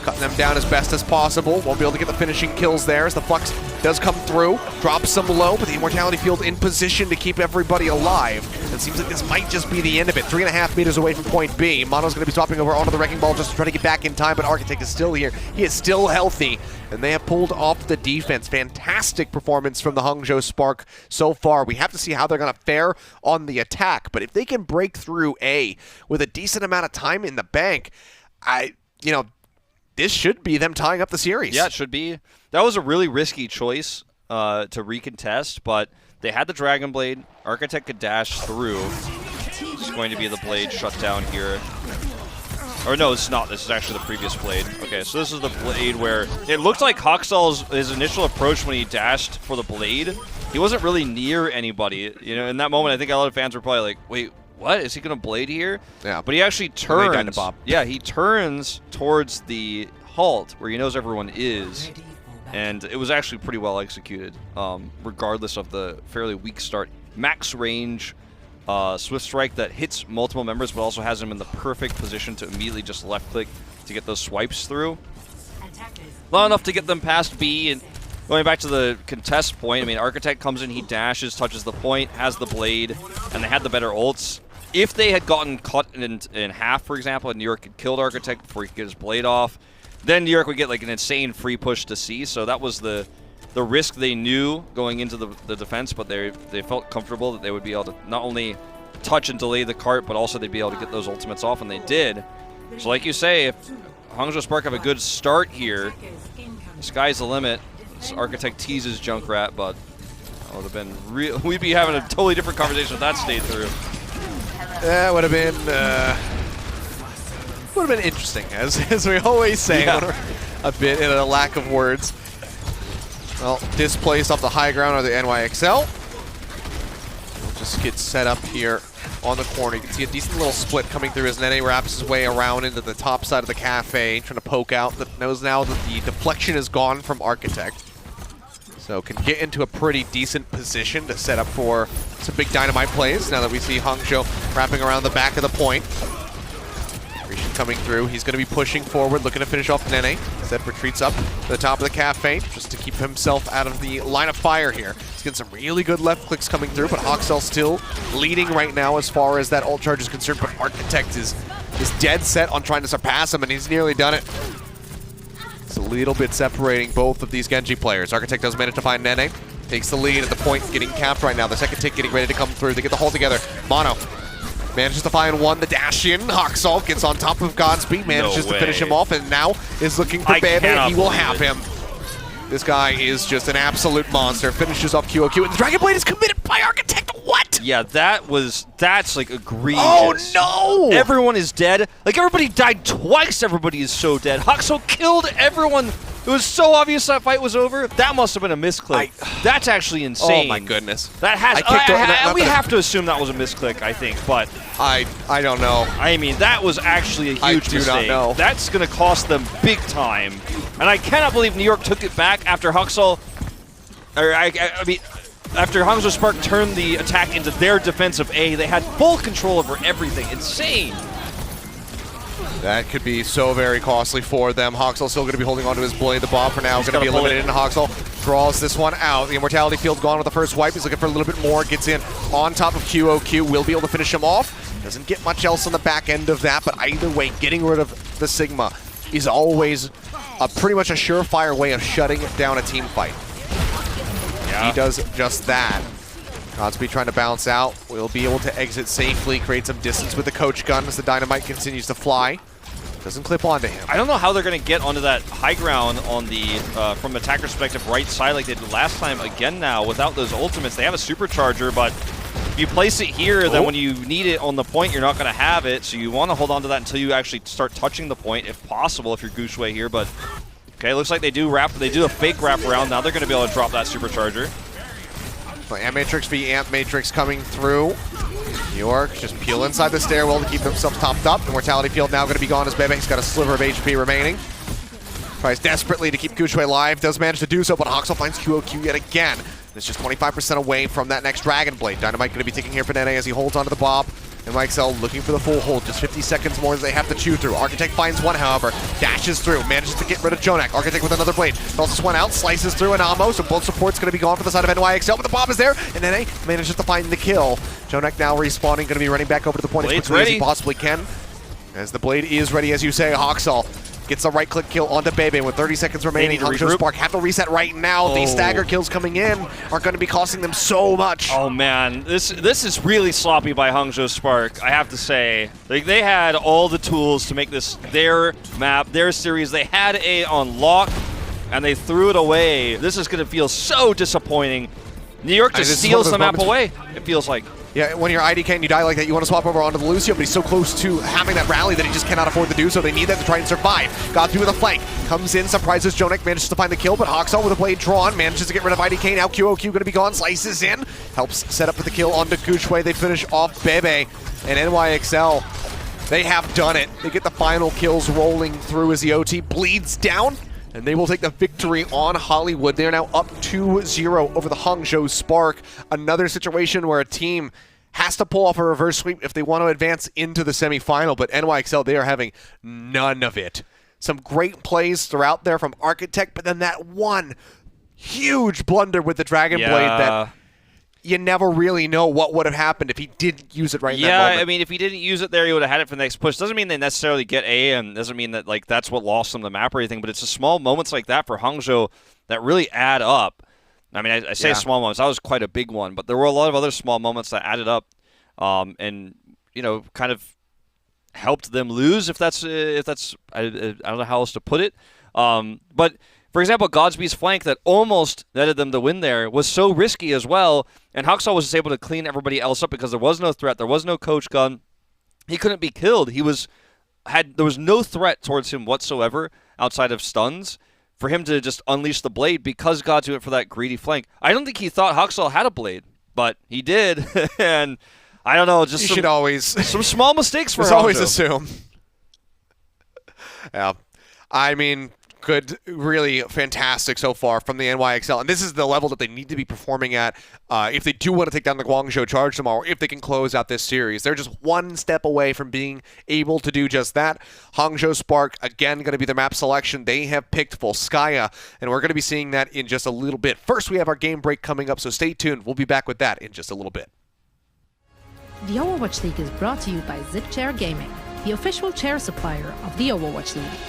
Cutting them down as best as possible. Won't be able to get the finishing kills there as the Flux does come through. Drops them low, but the Immortality Field in position to keep everybody alive. It seems like this might just be the end of it. 3.5 meters away from point B. Mono's going to be swapping over onto the Wrecking Ball just to try to get back in time, but Architect is still here. He is still healthy, and they have pulled off the defense. Fantastic performance from the Hangzhou Spark so far. We have to see how they're going to fare on the attack, but if they can break through A with a decent amount of time in the bank, this should be them tying up the series. Yeah, it should be. That was a really risky choice to recontest, but they had the Dragon Blade. Architect could dash through. It's going to be the blade shut down here. Or no, it's not. This is actually the previous blade. Okay, so this is the blade where it looked like Hoxel's his initial approach when he dashed for the blade. He wasn't really near anybody. You know, in that moment, I think a lot of fans were probably like, wait, what? Is he going to blade here? Yeah. But he actually turns. Yeah, he turns towards the halt where he knows everyone is. And it was actually pretty well executed, regardless of the fairly weak start. Max range, Swift Strike that hits multiple members, but also has him in the perfect position to immediately just left click to get those swipes through. Not enough to get them past B. And going back to the contest point, I mean, Architect comes in, he dashes, touches the point, has the blade, and they had the better ults. If they had gotten cut in half, for example, and New York had killed Architect before he could get his blade off, then New York would get like an insane free push to C. So that was the risk they knew going into the defense, but they felt comfortable that they would be able to not only touch and delay the cart, but also they'd be able to get those ultimates off, and they did. So like you say, if Hangzhou Spark have a good start here, the sky's the limit. This Architect teases Junkrat, but that would have been real. We'd be having a totally different conversation if that stayed through. That would have been interesting, as we always say, a bit in a lack of words. Well, displaced off the high ground are the NYXL. We'll just get set up here on the corner. You can see a decent little split coming through as Nene wraps his way around into the top side of the cafe, trying to poke out. Knows now that the deflection is gone from Architect. So can get into a pretty decent position to set up for some big dynamite plays now that we see Hangzhou wrapping around the back of the point. coming through. He's going to be pushing forward, looking to finish off Nene. Instead, retreats up to the top of the cafe just to keep himself out of the line of fire here. He's getting some really good left clicks coming through, but Hoxel still leading right now as far as that ult charge is concerned, but Architect is dead set on trying to surpass him, and he's nearly done it. It's a little bit separating both of these Genji players. Architect does manage to find Nene. Takes the lead at the point, getting capped right now. The second tick getting ready to come through. They get the hold together. Mono manages to find one. The dash in. Hoxel gets on top of Godspeed, manages to finish him off, and now is looking for Bebe. He will have him. This guy is just an absolute monster. Finishes off QOQ, and the Dragon Blade is committed by Architect. What? Yeah, that's like egregious. Oh no! Everyone is dead. Like, everybody died twice. Everybody is so dead. Hoxel killed everyone. It was so obvious that fight was over. That must have been a misclick. That's actually insane. Oh my goodness. That has. We have to assume that was a misclick, I think, but I don't know. I mean, that was actually a huge mistake. I do not know. That's going to cost them big time, and I cannot believe New York took it back after Hoxel. I mean, after Hangzhou Spark turned the attack into their defensive A, they had full control over everything. Insane. That could be so very costly for them. Hoxel still going to be holding onto his blade. The bomb for now is going to be eliminated, and Hoxel draws this one out. The Immortality Field gone with the first wipe. He's looking for a little bit more. Gets in on top of QOQ. Will be able to finish him off. Doesn't get much else on the back end of that, but either way, getting rid of the Sigma is always pretty much a surefire way of shutting down a team fight. Yeah. He does just that. Godspeed trying to bounce out. Will be able to exit safely, create some distance with the coach gun as the dynamite continues to fly. Doesn't clip onto him. I don't know how they're going to get onto that high ground on the, from attack perspective, right side like they did last time again now without those ultimates. They have a supercharger, but if you place it here, then when you need it on the point, you're not going to have it. So you want to hold on to that until you actually start touching the point, if possible, if you're Guangzhou Shui here. But okay, looks like they do a fake wrap around. Now they're going to be able to drop that supercharger. Amp Matrix v Amp Matrix coming through. New York just peel inside the stairwell to keep themselves topped up. The Mortality Field now going to be gone as Bebe's got a sliver of HP remaining. Tries desperately to keep Guangzhou Shui alive. Does manage to do so, but Hoxel finds QOQ yet again. It's just 25% away from that next Dragon Blade. Dynamite going to be taking here for Nene as he holds onto the Bob. And Mixel looking for the full hold. Just 50 seconds more as they have to chew through. Architect finds one, however. Dashes through. Manages to get rid of Jonak. Architect with another blade. Tosses one out. Slices through an Amo. So both supports going to be gone for the side of NYXL. But the bomb is there. And Nene manages to find the kill. Jonak now respawning. Going to be running back over to the point as quickly as he possibly can. As the blade is ready, as you say, Hoxel gets the right-click kill onto Bebe with 30 seconds remaining. Hangzhou Spark have to reset right now. These stagger kills coming in are going to be costing them so much. Oh man, this is really sloppy by Hangzhou Spark, I have to say. Like, they had all the tools to make this their map, their series. They had A on lock, and they threw it away. This is going to feel so disappointing. New York just steals the map away, it feels like. Yeah, when you're IDK and you die like that, you want to swap over onto the Lucio, but he's so close to having that rally that he just cannot afford to do so. They need that to try and survive. Godspeed with a flank. Comes in, surprises Jonak, manages to find the kill, but Hoxel with a blade drawn, manages to get rid of IDK. Now QOQ going to be gone, slices in. Helps set up for the kill onto Guangzhou Shui. They finish off Bebe and NYXL. They have done it. They get the final kills rolling through as the OT bleeds down. And they will take the victory on Hollywood. They're now up 2-0 over the Hangzhou Spark. Another situation where a team has to pull off a reverse sweep if they want to advance into the semifinal. But NYXL, they are having none of it. Some great plays throughout there from Architect, but then that one huge blunder with the Dragon Blade that you never really know what would have happened if he didn't use it right in that moment. Yeah, I mean, if he didn't use it there, he would have had it for the next push. Doesn't mean they necessarily get A, and doesn't mean that like that's what lost them the map or anything, but it's the small moments like that for Hangzhou that really add up. I mean, I say small moments. That was quite a big one, but there were a lot of other small moments that added up and, you know, kind of helped them lose, if that's I don't know how else to put it. But for example, Godspeed's flank that almost netted them the win there was so risky as well, and Hoxel was just able to clean everybody else up because there was no threat, there was no coach gun. He couldn't be killed. There was no threat towards him whatsoever outside of stuns for him to just unleash the blade because Godspeed went for that greedy flank. I don't think he thought Hoxel had a blade, but he did, and I don't know, just should always some small mistakes for Hangzhou. Hangzhou. Always assume. Yeah, I mean, good, really fantastic so far from the NYXL. And this is the level that they need to be performing at if they do want to take down the Guangzhou Charge tomorrow, if they can close out this series. They're just one step away from being able to do just that. Hangzhou Spark, again, going to be their map selection. They have picked Volskaya, and we're going to be seeing that in just a little bit. First, we have our game break coming up, so stay tuned. We'll be back with that in just a little bit. The Overwatch League is brought to you by Zip Chair Gaming, the official chair supplier of the Overwatch League.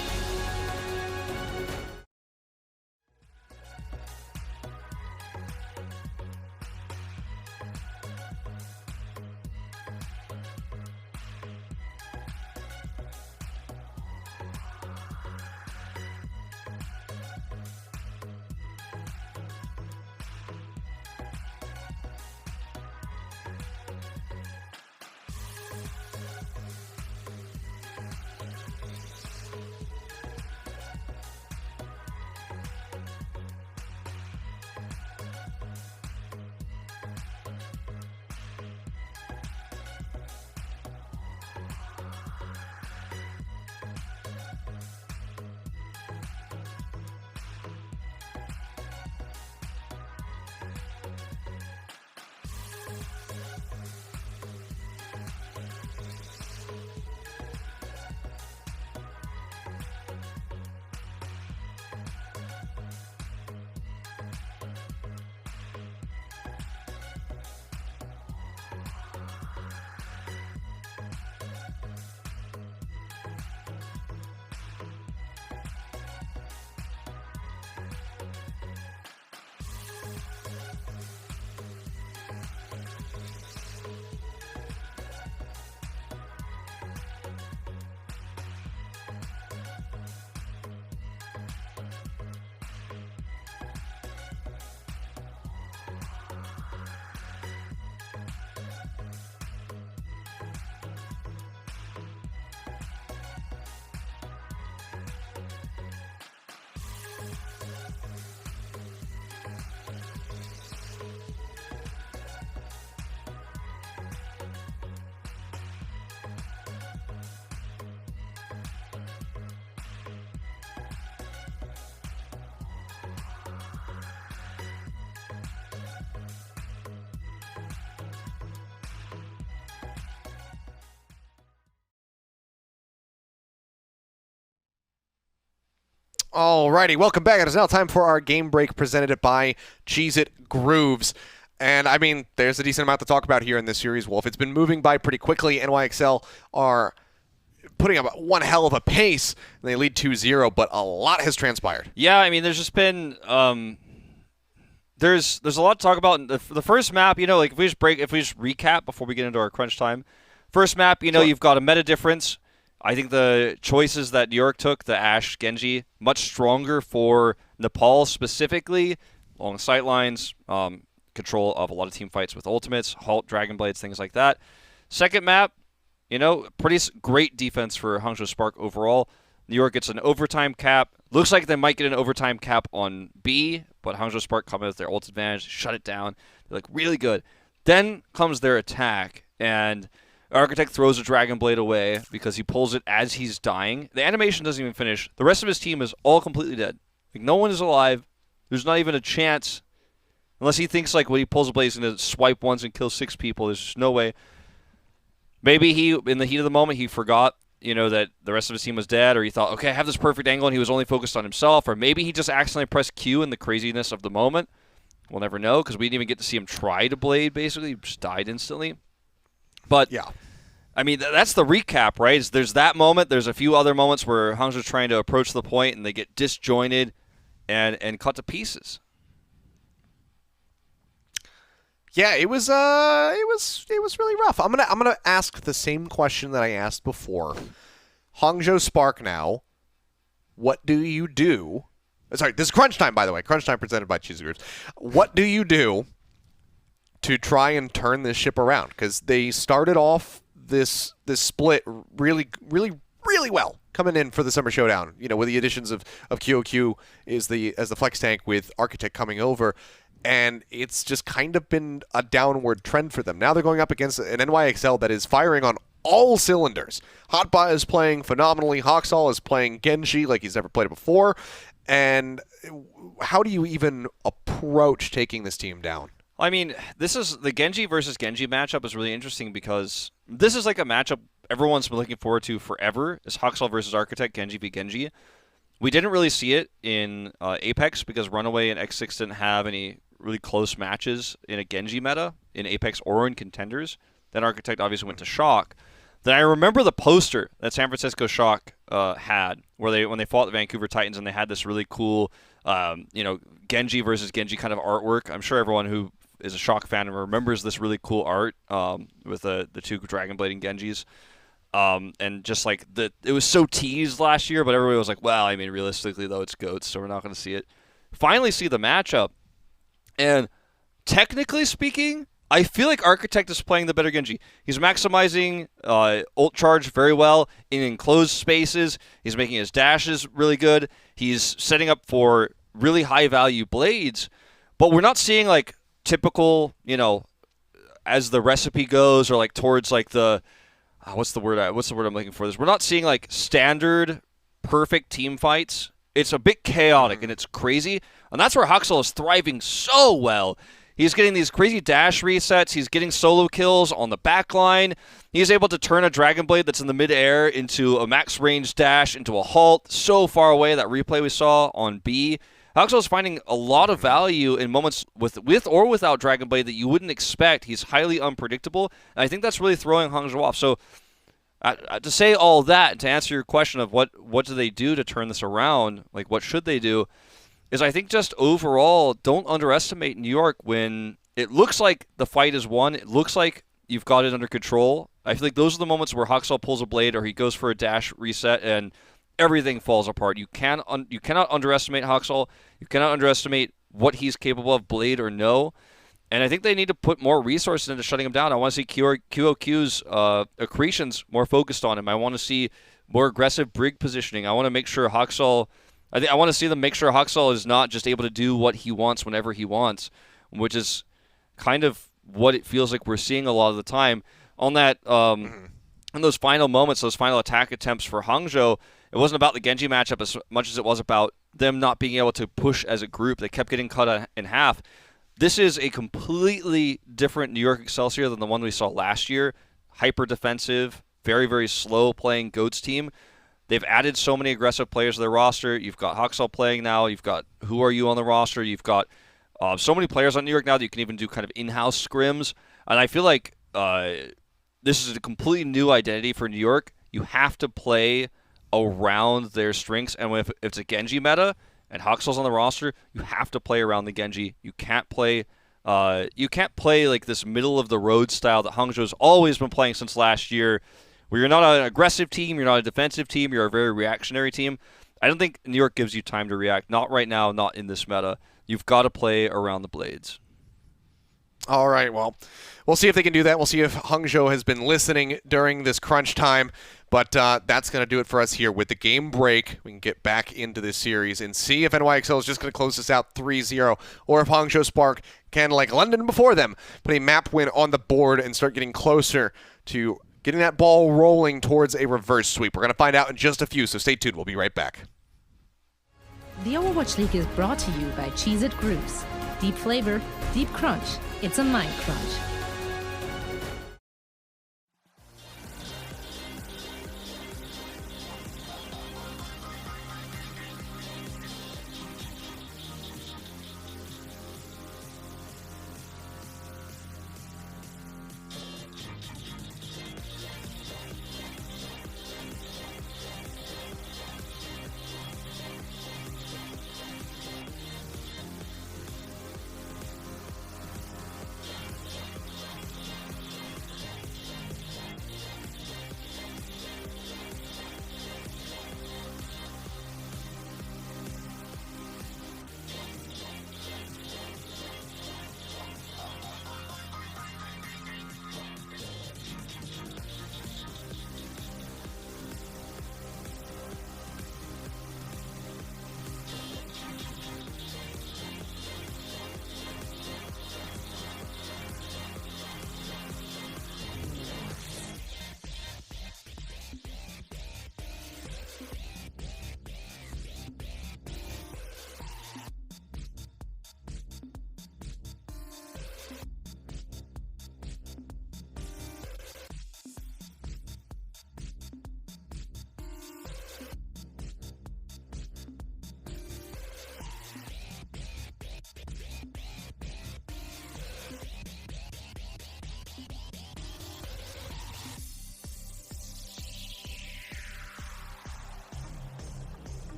Alrighty, welcome back. It is now time for our game break presented by Cheez-It Grooves. And, I mean, there's a decent amount to talk about here in this series, Wolf. It's been moving by pretty quickly. NYXL are putting up one hell of a pace. And they lead 2-0, but a lot has transpired. Yeah, I mean, there's just been there's a lot to talk about. The first map, you know, like if we just recap before we get into our crunch time. First map, you know, You've got a meta difference. I think the choices that New York took, the Ashe, Genji, much stronger for Nepal specifically, long sight lines, control of a lot of team fights with ultimates, halt, Dragon Blades, things like that. Second map, you know, pretty great defense for Hangzhou Spark overall. New York gets an overtime cap. Looks like they might get an overtime cap on B, but Hangzhou Spark come in with their ult advantage, shut it down. They're like really good. Then comes their attack, and Architect throws a Dragon Blade away because he pulls it as he's dying. The animation doesn't even finish. The rest of his team is all completely dead. Like, no one is alive. There's not even a chance. Unless he thinks, like, when he pulls a blade, he's going to swipe once and kill 6 people. There's just no way. Maybe he, in the heat of the moment, he forgot, you know, that the rest of his team was dead, or he thought, okay, I have this perfect angle, and he was only focused on himself. Or maybe he just accidentally pressed Q in the craziness of the moment. We'll never know, because we didn't even get to see him try to blade, basically. He just died instantly. But, yeah, I mean, that's the recap, right? There's that moment. There's a few other moments where Hangzhou's trying to approach the point, and they get disjointed and cut to pieces. Yeah, it was really rough. I'm gonna ask the same question that I asked before. Hangzhou Spark now. What do you do? Sorry, this is Crunch Time, by the way. Crunch Time presented by Cheez-It Grooves. What do you do to try and turn this ship around? Because they started off this split really well, coming in for the Summer Showdown. You know, with the additions of QOQ as the flex tank, with Architect coming over, and it's just kind of been a downward trend for them. Now they're going up against an NYXL that is firing on all cylinders. Hotbot is playing phenomenally. Hoxall is playing Genji like he's never played it before. And how do you even approach taking this team down? I mean, this is the Genji versus Genji matchup is really interesting because this is like a matchup everyone's been looking forward to forever. Is Hoxall versus Architect, Genji v Genji. We didn't really see it in Apex because Runaway and X6 didn't have any really close matches in a Genji meta in Apex or in Contenders. Then Architect obviously went to Shock. Then I remember the poster that San Francisco Shock had, where when they fought the Vancouver Titans, and they had this really cool, Genji versus Genji kind of artwork. I'm sure everyone who is a Shock fan remembers this really cool art with the two Dragon Blading Genjis. And just like it was so teased last year, but everybody was like, well, I mean, realistically though, it's GOATs, so we're not going to see it. Finally see the matchup, and technically speaking, I feel like Architect is playing the better Genji. He's maximizing ult charge very well in enclosed spaces. He's making his dashes really good. He's setting up for really high value blades, but we're not seeing like typical, as the recipe goes, or like towards like the what's the word I'm looking for? We're not seeing like standard perfect team fights. It's a bit chaotic and it's crazy, and that's where Hoxall is thriving so well. He's getting these crazy dash resets. He's getting solo kills on the back line. He's able to turn a Dragon Blade that's in the mid-air into a max range dash, into a halt so far away. That replay we saw on B. Hoxall is finding a lot of value in moments with or without Dragon Blade that you wouldn't expect. He's highly unpredictable, and I think that's really throwing Hangzhou off. So to say all that, to answer your question of what do they do to turn this around, like what should they do, is I think just overall, don't underestimate New York when it looks like the fight is won. It looks like you've got it under control. I feel like those are the moments where Hoxall pulls a blade or he goes for a dash reset and everything falls apart. You cannot underestimate Hoxall. You cannot underestimate what he's capable of, blade or no. And I think they need to put more resources into shutting him down. I want to see QOQ's accretions more focused on him. I want to see more aggressive brig positioning. I want to make sure Hoxall... I want to see them make sure Hoxall is not just able to do what he wants whenever he wants, which is kind of what it feels like we're seeing a lot of the time. On that, in those final moments, those final attack attempts for Hangzhou, it wasn't about the Genji matchup as much as it was about them not being able to push as a group. They kept getting cut in half. This is a completely different New York Excelsior than the one we saw last year. Hyper defensive, very, very slow playing GOATS team. They've added so many aggressive players to their roster. You've got Hoxall playing now. You've got Who Are You on the roster. You've got so many players on New York now that you can even do kind of in-house scrims. And I feel like this is a completely new identity for New York. You have to play around their strengths. And if it's a Genji meta and Hoxall's on the roster, you have to play around the Genji. You can't play like this middle-of-the-road style that Hangzhou's always been playing since last year, where you're not an aggressive team, you're not a defensive team, you're a very reactionary team. I don't think New York gives you time to react. Not right now, not in this meta. You've got to play around the blades. All right, well, we'll see if they can do that. We'll see if Hangzhou has been listening during this crunch time. But that's going to do it for us here with the game break. We can get back into this series and see if NYXL is just going to close this out 3-0, or if Hangzhou Spark can, like London before them, put a map win on the board and start getting closer to getting that ball rolling towards a reverse sweep. We're going to find out in just a few, so stay tuned. We'll be right back. The Overwatch League is brought to you by Cheez-It Grooves. Deep flavor, deep crunch. It's a mind crunch.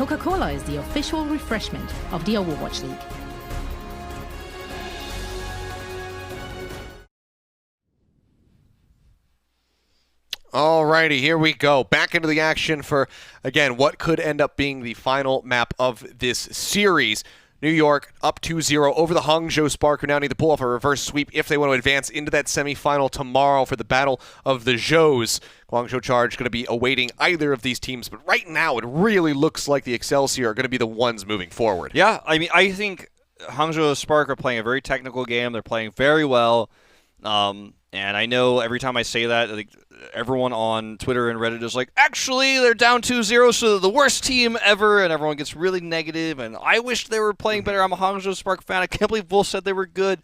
Coca-Cola is the official refreshment of the Overwatch League. Alrighty, here we go. Back into the action for, again, what could end up being the final map of this series. New York up 2-0 over the Hangzhou Spark, who now need to pull off a reverse sweep if they want to advance into that semifinal tomorrow for the Battle of the Zhous. Guangzhou Charge going to be awaiting either of these teams, but right now it really looks like the Excelsior are going to be the ones moving forward. Yeah, I mean, I think Hangzhou Spark are playing a very technical game. They're playing very well. And I know every time I say that, like, everyone on Twitter and Reddit is like, actually, they're down 2-0, so they're the worst team ever, and everyone gets really negative, and I wish they were playing better. I'm a Hangzhou Spark fan. I can't believe Wolf said they were good.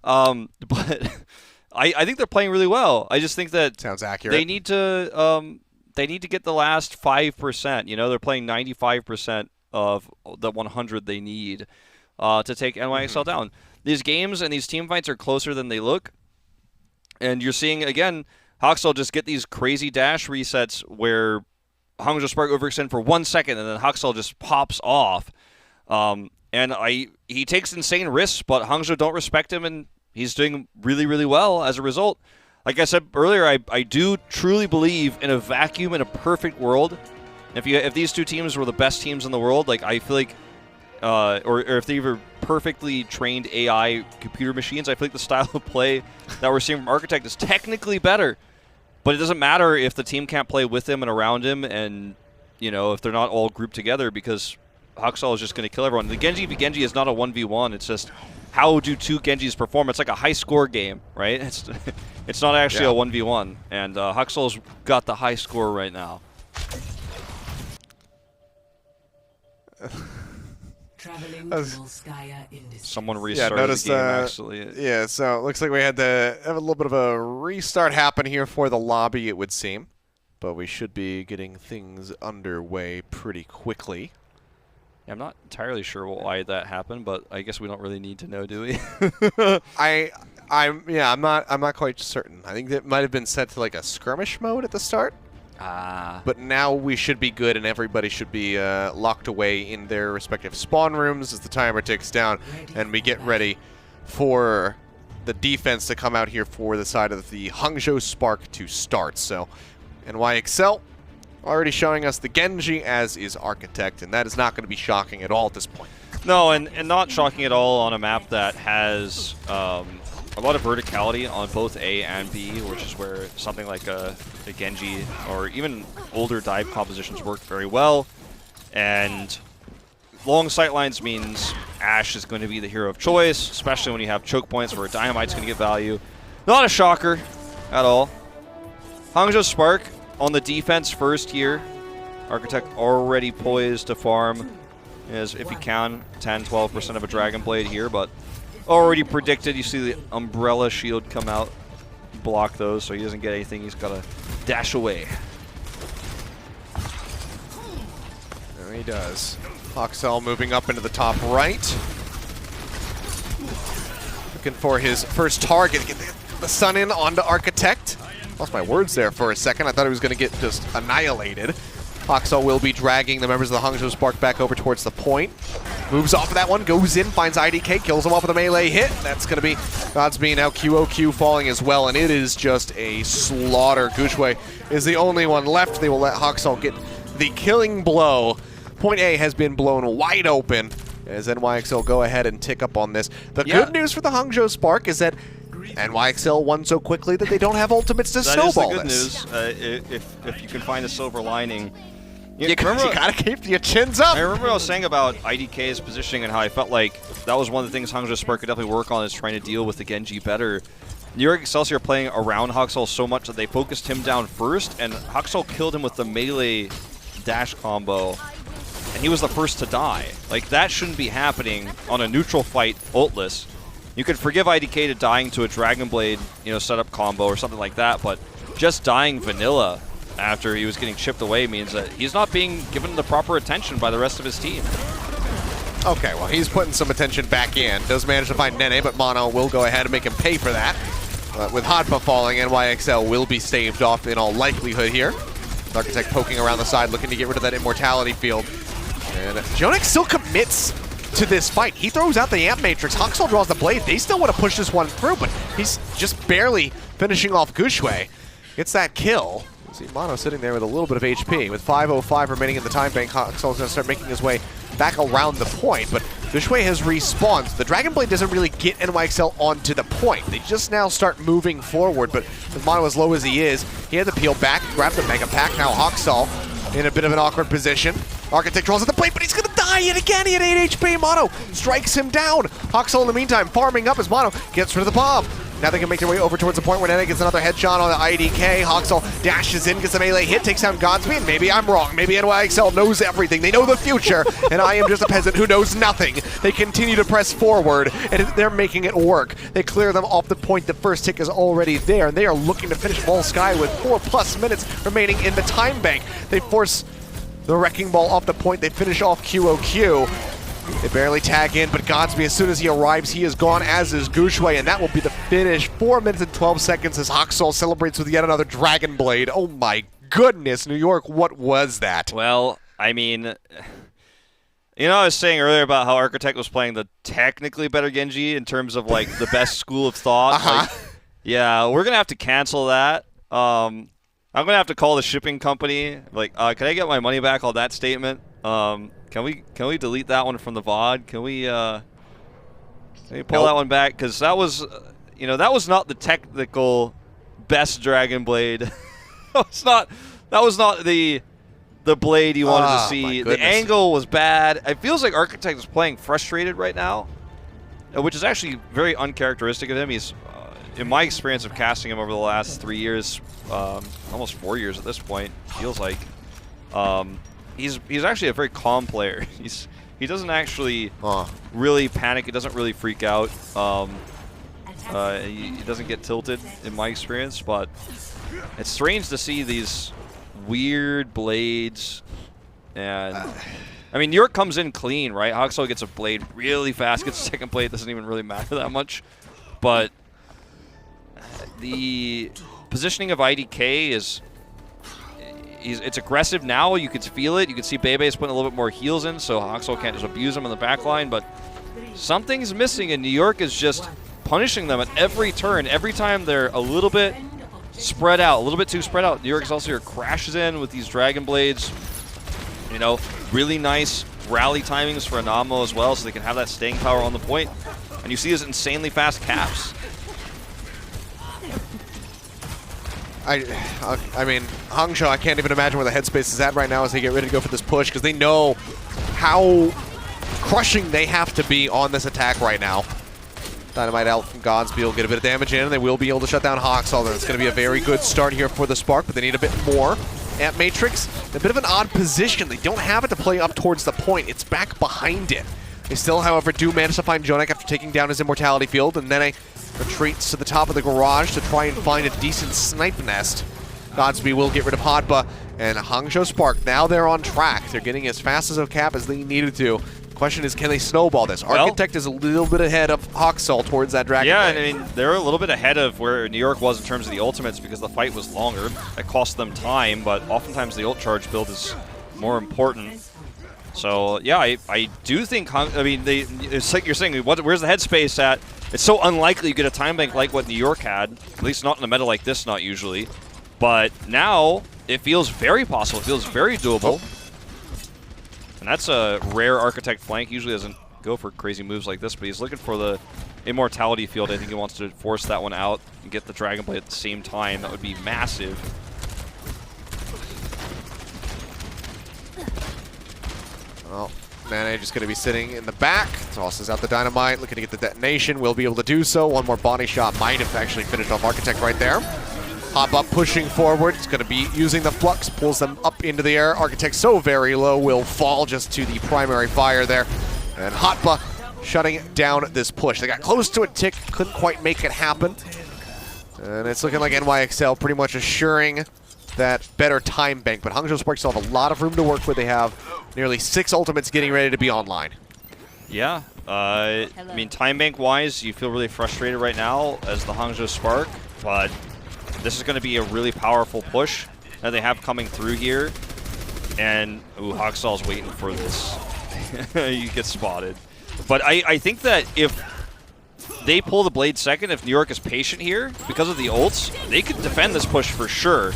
But I think they're playing really well. I just think that sounds accurate. They need to get the last 5%. You know, they're playing 95% of the 100 they need to take NYXL down. These games and these team fights are closer than they look. And you're seeing, again, Hoxel just get these crazy dash resets where Hangzhou Spark overextend for 1 second, and then Hoxel just pops off. And he takes insane risks, but Hangzhou don't respect him, and he's doing really, really well as a result. Like I said earlier, I do truly believe in a vacuum, in a perfect world. If these two teams were the best teams in the world, like, I feel like, or if they were perfectly trained AI computer machines, I feel like the style of play that we're seeing from Architect is technically better. But it doesn't matter if the team can't play with him and around him, and, you know, if they're not all grouped together, because Hoxel is just going to kill everyone. The Genji v Genji is not a 1v1. It's just, how do two Genjis perform? It's like a high-score game, right? It's not actually a 1v1. And Hoxel's got the high score right now. Volskaya Industries. Someone restarted the game, actually. Yeah, so it looks like we had to have a little bit of a restart happen here for the lobby, it would seem. But we should be getting things underway pretty quickly. Yeah, I'm not entirely sure why that happened, but I guess we don't really need to know, do we? I'm not quite certain. I think that might have been set to like a skirmish mode at the start. But now we should be good, and everybody should be locked away in their respective spawn rooms as the timer ticks down, and we get ready for the defense to come out here for the side of the Hangzhou Spark to start. So NYXL already showing us the Genji, as is Architect, and that is not going to be shocking at all at this point. No, and not shocking at all on a map that has a lot of verticality on both A and B, which is where something like a Genji or even older dive compositions work very well. And long sightlines means Ashe is going to be the hero of choice, especially when you have choke points where Dynamite's going to get value. Not a shocker at all. Hangzhou Spark on the defense first here. Architect already poised to farm, as if he can, 10-12% of a Dragon Blade here, but already predicted. You see the Umbrella Shield come out, block those, so he doesn't get anything. He's got to dash away. There he does. Hoxel moving up into the top right. Looking for his first target. Get the sun in onto Architect. Lost my words there for a second. I thought he was going to get just annihilated. Hoxel will be dragging the members of the Hangzhou Spark back over towards the point. Moves off of that one, goes in, finds IDK, kills him off with a melee hit. That's going to be Godspeed. Now QOQ falling as well, and it is just a slaughter. Gushue is the only one left. They will let Hoxel get the killing blow. Point A has been blown wide open as NYXL go ahead and tick up on this. The good news for the Hangzhou Spark is that NYXL won so quickly that they don't have ultimates to snowball this. That is the good news. If you can find a silver lining. You gotta keep your chins up. I remember what I was saying about IDK's positioning and how I felt like that was one of the things Hangzhou Spark could definitely work on, is trying to deal with the Genji better. York Excelsior playing around Hoxel so much that they focused him down first, and Hoxel killed him with the melee dash combo, and he was the first to die. Like, that shouldn't be happening on a neutral fight ultless. You could forgive IDK to dying to a Dragon Blade, you know, setup combo or something like that, but just dying vanilla after he was getting chipped away means that he's not being given the proper attention by the rest of his team. Okay, well, he's putting some attention back in. Does manage to find Nene, but Mono will go ahead and make him pay for that. With Hadpa falling, NYXL will be staved off in all likelihood here. Architect poking around the side, looking to get rid of that immortality field. And Jonik still commits to this fight. He throws out the Amp Matrix. Hangzhou draws the blade. They still want to push this one through, but he's just barely finishing off Gushue. Gets that kill. You see Mono sitting there with a little bit of HP. With 5:05 remaining in the time bank, Hangzhou's going to start making his way back around the point, but Gushue has respawned. The Dragon Blade doesn't really get NYXL onto the point. They just now start moving forward, but with Mono as low as he is, he had to peel back, grab the Mega Pack. Now Hangzhou in a bit of an awkward position. Architect draws at the plate, but he's gonna die yet again. He had 8 HP. Mono strikes him down. Hangzhou in the meantime farming up as Mono gets rid of the bomb. Now they can make their way over towards the point where Nene gets another headshot on the IDK. Hangzhou dashes in, gets a melee hit, takes down Godspeed. Maybe I'm wrong. Maybe NYXL knows everything. They know the future, and I am just a peasant who knows nothing. They continue to press forward, and they're making it work. They clear them off the point. The first tick is already there, and they are looking to finish Volskaya with 4+ minutes remaining in the time bank. They force the Wrecking Ball off the point. They finish off QOQ. They barely tag in, but Godspeed, as soon as he arrives, he is gone, as is Gushue, and that will be the finish. 4 minutes and 12 seconds as Hangzhou celebrates with yet another Dragon Blade. Oh my goodness, New York, what was that? Well, I mean, you know, I was saying earlier about how Architect was playing the technically better Genji in terms of, like, the best school of thought. Like, yeah, we're going to have to cancel that. I'm going to have to call the shipping company. Like, can I get my money back on that statement? Can we delete that one from the VOD? Can we pull that one back? Because that was, that was not the technical best Dragon Blade. that was not the blade you wanted to see. The angle was bad. It feels like Architect is playing frustrated right now, which is actually very uncharacteristic of him. He's, in my experience of casting him over the last 3 years, almost 4 years at this point, feels like. He's actually a very calm player. He doesn't actually really panic. He doesn't really freak out. He doesn't get tilted in my experience, but it's strange to see these weird blades. And I mean, New York comes in clean, right? Hangzhou gets a blade really fast, gets a second blade. Doesn't even really matter that much, but the positioning of IDK is. It's aggressive now. You can feel it. You can see Bebe's putting a little bit more heals in, so Hangzhou can't just abuse him in the back line. But something's missing, and New York is just punishing them at every turn. Every time they're a little bit spread out, a little bit too spread out, New York Excelsior crashes in with these Dragon Blades. Really nice rally timings for Anamo as well, so they can have that staying power on the point. And you see his insanely fast caps. I mean, Hangzhou, I can't even imagine where the headspace is at right now as they get ready to go for this push, because they know how crushing they have to be on this attack right now. Dynamite out from Godspeed will get a bit of damage in, and they will be able to shut down Hangzhou. It's going to be a very good start here for the Spark, but they need a bit more. Amp Matrix, a bit of an odd position. They don't have it to play up towards the point. It's back behind it. They still, however, do manage to find Jonik after taking down his Immortality Field, and then retreats to the top of the garage to try and find a decent snipe nest. Godspeed will get rid of Hotba, and Hangzhou Spark, now they're on track. They're getting as fast as a cap as they needed to. The question is, can they snowball this? Architect is a little bit ahead of Hangzhou towards that Dragon Yeah, Blade. I mean, they're a little bit ahead of where New York was in terms of the ultimates because the fight was longer. It cost them time, but oftentimes the ult charge build is more important. So, yeah, I do think, it's like you're saying, where's the headspace at? It's so unlikely you get a time bank like what New York had, at least not in a meta like this, not usually. But now, it feels very possible. It feels very doable. And that's a rare Architect flank. Usually doesn't go for crazy moves like this, but he's looking for the Immortality Field. I think he wants to force that one out and get the Dragon Blade at the same time. That would be massive. Well, Nane just going to be sitting in the back. Tosses out the Dynamite, looking to get the detonation. Will be able to do so. One more body shot might have actually finished off Architect right there. Hop up, pushing forward. It's going to be using the Flux, pulls them up into the air. Architect so very low, will fall just to the primary fire there. And Hotba shutting down this push. They got close to a tick, couldn't quite make it happen. And it's looking like NYXL pretty much assuring that better time bank, but Hangzhou Spark still have a lot of room to work with. They have nearly 6 ultimates getting ready to be online. Yeah, I mean, time bank wise, you feel really frustrated right now as the Hangzhou Spark, but this is going to be a really powerful push that they have coming through here. And Hawksall's waiting for this. You get spotted. But I think that if they pull the blade second, if New York is patient here, because of the ults, they could defend this push for sure.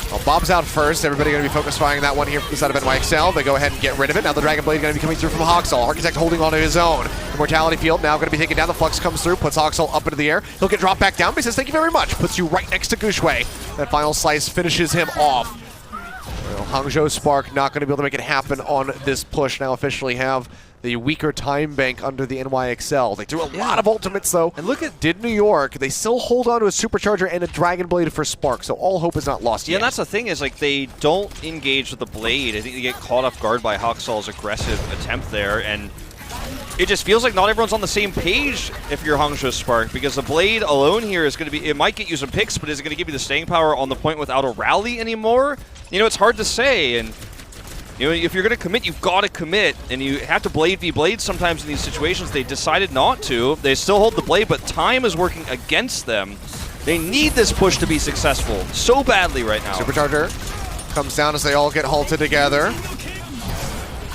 Well, Bob's out first. Everybody going to be focus firing that one here from the side of NYXL. They go ahead and get rid of it. Now the Dragon Blade going to be coming through from Hawksall. Architect holding on to his own. Immortality Field now going to be taken down. The Flux comes through, puts Hawksall up into the air. He'll get dropped back down, but he says, thank you very much. Puts you right next to Gushue. That final slice finishes him off. Well, Hangzhou Spark not going to be able to make it happen on this push. Now officially have the weaker time bank under the NYXL. They threw a lot of ultimates, though. And look at New York. They still hold on to a Supercharger and a Dragon Blade for Spark, so all hope is not lost yet. Yeah, and that's the thing is, like, they don't engage with the Blade. I think they get caught off guard by Hawksall's aggressive attempt there, and it just feels like not everyone's on the same page if you're Hangzhou Spark, because the Blade alone here is going to be, it might get you some picks, but is it going to give you the staying power on the point without a rally anymore? You know, it's hard to say, and you know, if you're going to commit, you've got to commit, and you have to Blade v Blade sometimes in these situations. They decided not to. They still hold the Blade, but time is working against them. They need this push to be successful so badly right now. Supercharger comes down as they all get halted together.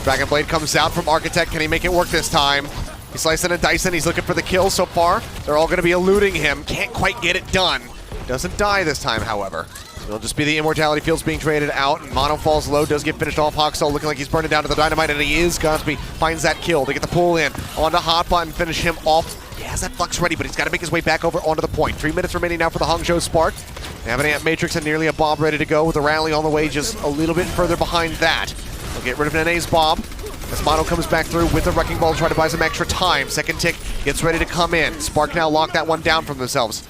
Dragon Blade comes out from Architect. Can he make it work this time? He's slicing and dicing. He's looking for the kill so far. They're all going to be eluding him. Can't quite get it done. Doesn't die this time, however. It'll just be the Immortality Fields being traded out, and Mono falls low, does get finished off. Hawksall looking like he's burning down to the Dynamite, and he is. Gosby finds that kill. They get the pull in onto Hotbot and finish him off. He has that Flux ready, but he's got to make his way back over onto the point. 3 minutes remaining now for the Hangzhou Spark. They have an Ant Matrix and nearly a Bob ready to go, with the rally on the way just a little bit further behind that. They'll get rid of Nene's Bob. As Mono comes back through with the Wrecking Ball to try to buy some extra time. Second tick gets ready to come in. Spark now lock that one down from themselves.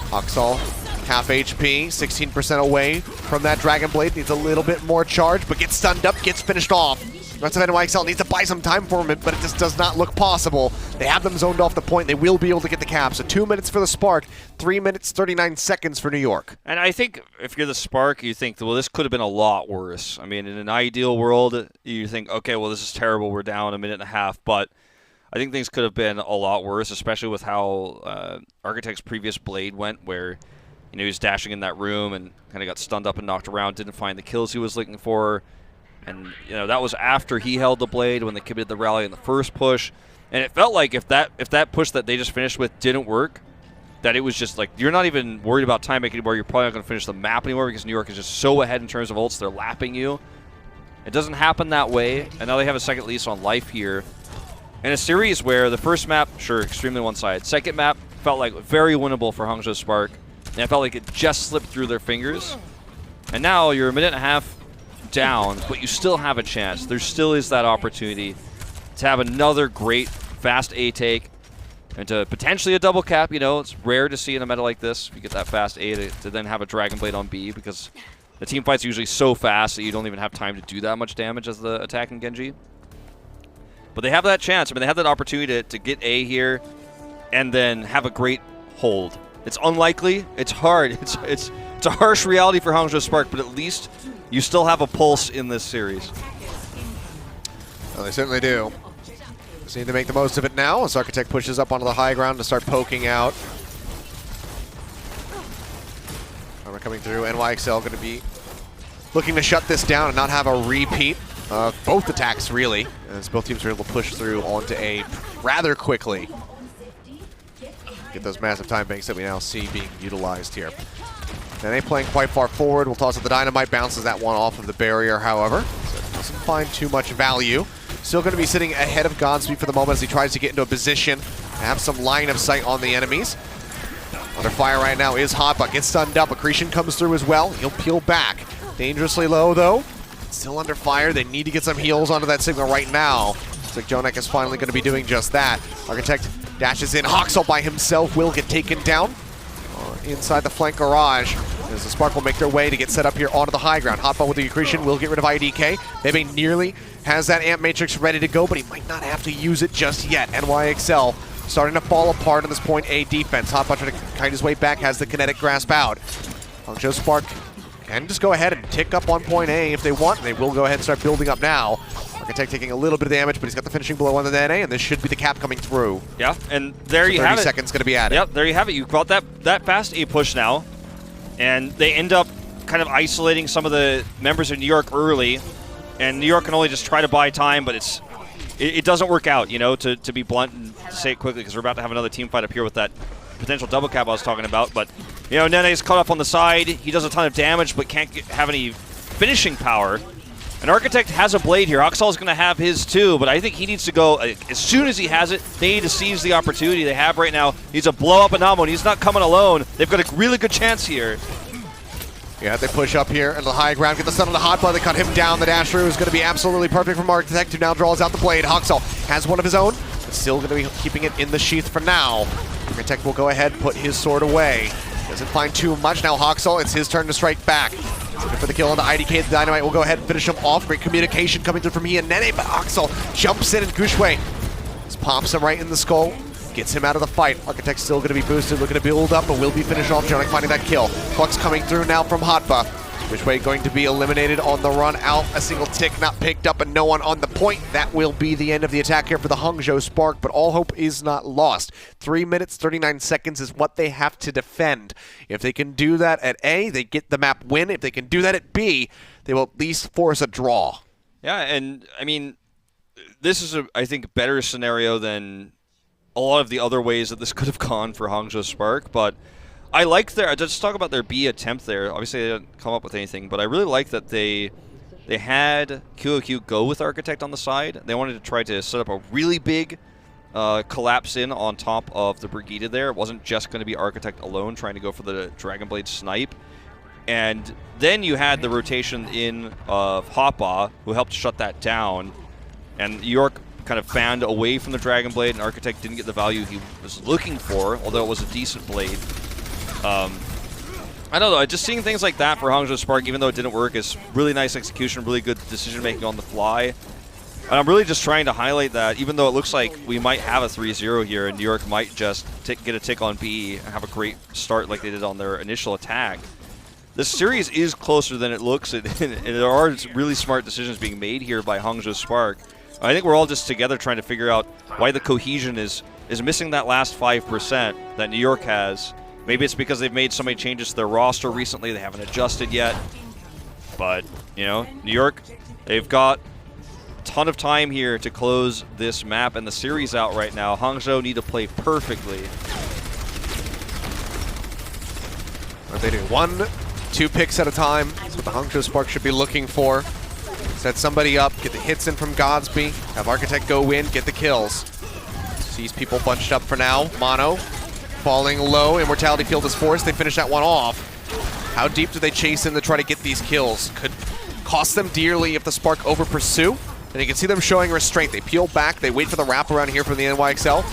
Hawksall, half HP, 16% away from that Dragon Blade. Needs a little bit more charge, but gets stunned up, gets finished off. The rest of NYXL needs to buy some time for him, but it just does not look possible. They have them zoned off the point. They will be able to get the cap. So 2 minutes for the Spark, 3 minutes, 39 seconds for New York. And I think if you're the Spark, you think, well, this could have been a lot worse. I mean, in an ideal world, you think, okay, well, this is terrible. We're down a minute and a half. But I think things could have been a lot worse, especially with how Architect's previous Blade went, where he was dashing in that room and kind of got stunned up and knocked around, didn't find the kills he was looking for. And, that was after he held the Blade when they committed the rally in the first push. And it felt like if that push that they just finished with didn't work, that it was just like, you're not even worried about time making anymore. You're probably not going to finish the map anymore because New York is just so ahead in terms of ults. They're lapping you. It doesn't happen that way. And now they have a second lease on life here. In a series where the first map, sure, extremely one-sided. Second map felt like very winnable for Hangzhou Spark. And it felt like it just slipped through their fingers. And now you're a minute and a half down, but you still have a chance. There still is that opportunity to have another great fast A take and to potentially a double cap. It's rare to see in a meta like this if you get that fast A to then have a Dragon Blade on B, because the team fight's usually so fast that you don't even have time to do that much damage as the attacking Genji. But they have that chance. I mean, they have that opportunity to get A here and then have a great hold. It's unlikely. It's hard. It's a harsh reality for Hangzhou Spark, but at least you still have a pulse in this series. Well, they certainly do. Just need to make the most of it now as Architect pushes up onto the high ground to start poking out. Armor coming through. NYXL going to be looking to shut this down and not have a repeat of both attacks, really, as both teams are able to push through onto A rather quickly. Get those massive time banks that we now see being utilized here. And they playing quite far forward. We'll toss it the Dynamite, bounces that one off of the barrier, however. So doesn't find too much value. Still going to be sitting ahead of Godspeed for the moment as he tries to get into a position and have some line of sight on the enemies. Under fire right now is Hotbot. Gets stunned up. Accretion comes through as well. He'll peel back. Dangerously low, though. Still under fire. They need to get some heals onto that signal right now. Looks like Jonak is finally going to be doing just that. Architect dashes in. Hawksall by himself will get taken down inside the flank garage. As the Spark will make their way to get set up here onto the high ground. Hotbot with the Accretion will get rid of IDK. Bebe nearly has that Amp Matrix ready to go, but he might not have to use it just yet. NYXL starting to fall apart on this point A defense. Hotbot trying to kite his way back, has the Kinetic Grasp out. Hangzhou Spark can just go ahead and tick up on point A if they want. They will go ahead and start building up now. Architect taking a little bit of damage, but he's got the finishing blow on the NA, and this should be the cap coming through. Yeah, and there you have it. 30 seconds going to be added. Yep, there you have it. You've got that fast A push now, and they end up kind of isolating some of the members of New York early, and New York can only just try to buy time, but it doesn't work out, to be blunt and to say it quickly, because we're about to have another team fight up here with that potential double cap I was talking about. But, Nene's caught up on the side. He does a ton of damage, but can't have any finishing power. And Architect has a blade here. Oxal's going to have his too, but I think he needs to go, as soon as he has it, they need to seize the opportunity they have right now. He needs to blow up Anamo, and he's not coming alone. They've got a really good chance here. Yeah, they push up here into the high ground, get the stun on the hot bar, they cut him down. The dash through is going to be absolutely perfect from Architect, who now draws out the blade. Hoxall has one of his own, but still going to be keeping it in the sheath for now. Architect will go ahead, put his sword away. Doesn't find too much. Now Hoxall, it's his turn to strike back. Looking for the kill on the IDK. The Dynamite will go ahead and finish him off. Great communication coming through from he and Nene, but Hoxall jumps in and Gushwei just pops him right in the skull. Gets him out of the fight. Architect's still going to be boosted, looking to build up, but will be finished off. Jonik finding that kill. Flux coming through now from Hotba. Gushwei going to be eliminated on the run out. A single tick not picked up and no one on the point. That will be the end of the attack here for the Hangzhou Spark, but all hope is not lost. 3 minutes, 39 seconds is what they have to defend. If they can do that at A, they get the map win. If they can do that at B, they will at least force a draw. Yeah, and I mean, this is, I think, better scenario than a lot of the other ways that this could have gone for Hangzhou Spark, but I like just talk about their B attempt there. Obviously, they didn't come up with anything, but I really like that they had QOQ go with Architect on the side. They wanted to try to set up a really big collapse in on top of the Brigida there. It wasn't just going to be Architect alone trying to go for the Dragonblade snipe. And then you had the rotation in of Hoppa, who helped shut that down. And York kind of fanned away from the Dragonblade, and Architect didn't get the value he was looking for, although it was a decent blade. I don't know, just seeing things like that for Hangzhou Spark, even though it didn't work, is really nice execution, really good decision-making on the fly. And I'm really just trying to highlight that, even though it looks like we might have a 3-0 here, and New York might just get a tick on B and have a great start like they did on their initial attack. The series is closer than it looks, and there are really smart decisions being made here by Hangzhou Spark. I think we're all just together trying to figure out why the cohesion is missing that last 5% that New York has. Maybe it's because they've made so many changes to their roster recently, they haven't adjusted yet. But, New York, they've got a ton of time here to close this map and the series out right now. Hangzhou need to play perfectly. What they do? 1, 2 picks at a time. That's what the Hangzhou Spark should be looking for. Set somebody up, get the hits in from Godsby, have Architect go in, get the kills. Sees people bunched up for now. Mono falling low. Immortality Field is forced. They finish that one off. How deep do they chase in to try to get these kills? Could cost them dearly if the Spark over pursue. And you can see them showing restraint. They peel back. They wait for the wraparound here from the NYXL.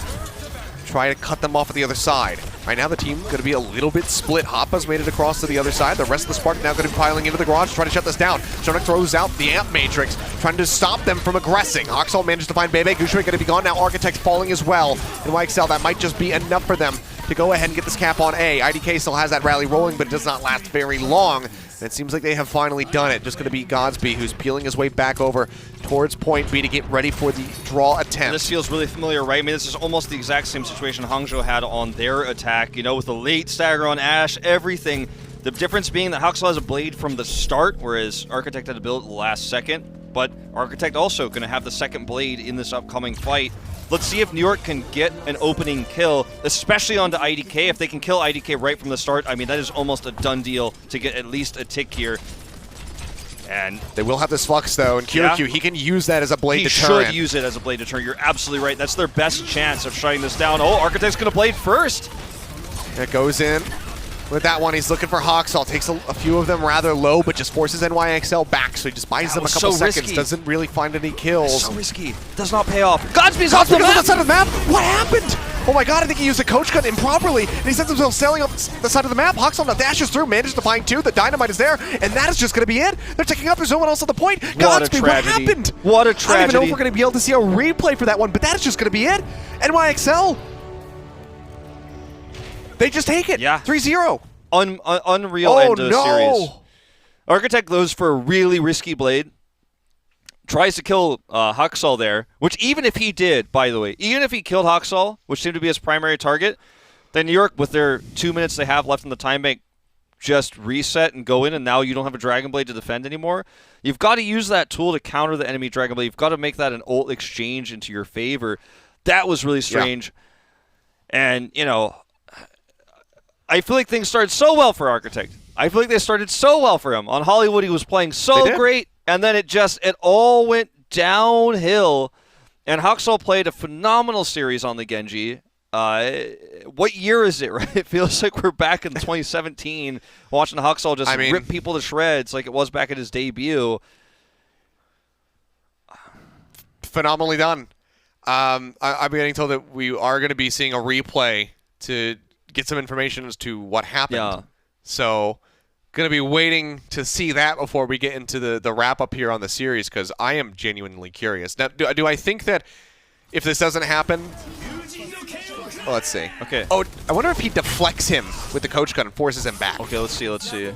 Try to cut them off at the other side. Right now the team going to be a little bit split. Hoppa's made it across to the other side. The rest of the Spark now going to be piling into the garage, trying to shut this down. Jonik throws out the Amp Matrix, trying to stop them from aggressing. Hoxall manages to find Bebe. Gushwei going to be gone now. Architect falling as well. NYXL, that might just be enough for them to go ahead and get this cap on A. IDK still has that rally rolling, but it does not last very long. And it seems like they have finally done it. Just going to be Godsby, who's peeling his way back over towards point B to get ready for the draw attempt. This feels really familiar, right? I mean, this is almost the exact same situation Hangzhou had on their attack, with the late stagger on Ash, everything. The difference being that Hoxall has a blade from the start, whereas Architect had to build it the last second. But Architect also going to have the second blade in this upcoming fight. Let's see if New York can get an opening kill, especially onto IDK. If they can kill IDK right from the start, I mean, that is almost a done deal to get at least a tick here. And they will have this Flux, though, and QQ, he can use that as a blade deterrent. He should use it as a blade deterrent. You're absolutely right. That's their best chance of shutting this down. Oh, Architect's going to blade first. It goes in. With that one, he's looking for Hoxall. Takes a few of them rather low, but just forces NYXL back, so he just buys them a couple seconds. Doesn't really find any kills. So risky. Does not pay off. Godsby's off the map! On the side of the map? What happened? Oh my god, I think he used a coach cut improperly, and he sends himself sailing up the side of the map. Hoxall now dashes through, manages to find 2. The Dynamite is there, and that is just going to be it. They're taking up. There's no one else on the point. Godsby, what happened? What a tragedy. I don't even know if we're going to be able to see a replay for that one, but that is just going to be it. NYXL. They just take it. Yeah. 3-0. Unreal end of the series. Architect goes for a really risky blade. Tries to kill Hoxall there, which even if he did, by the way, even if he killed Hoxall, which seemed to be his primary target, then New York, with their 2 minutes they have left in the time bank, just reset and go in, and now you don't have a Dragon Blade to defend anymore. You've got to use that tool to counter the enemy Dragon Blade. You've got to make that an ult exchange into your favor. That was really strange. Yeah. And, you know, I feel like things started so well for Architect. I feel like they started so well for him. On Hollywood, he was playing so great, and then it all went downhill. And Hangzhou played a phenomenal series on the Genji. What year is it, right? It feels like we're back in 2017 watching Hangzhou just rip people to shreds like it was back at his debut. Phenomenally done. I'm getting told that we are going to be seeing a replay to get some information as to what happened. Yeah. So, going to be waiting to see that before we get into the wrap-up here on the series, because I am genuinely curious. Now, do I think that if this doesn't happen... Well, let's see. Okay. Oh, I wonder if he deflects him with the coach gun and forces him back. Okay, let's see.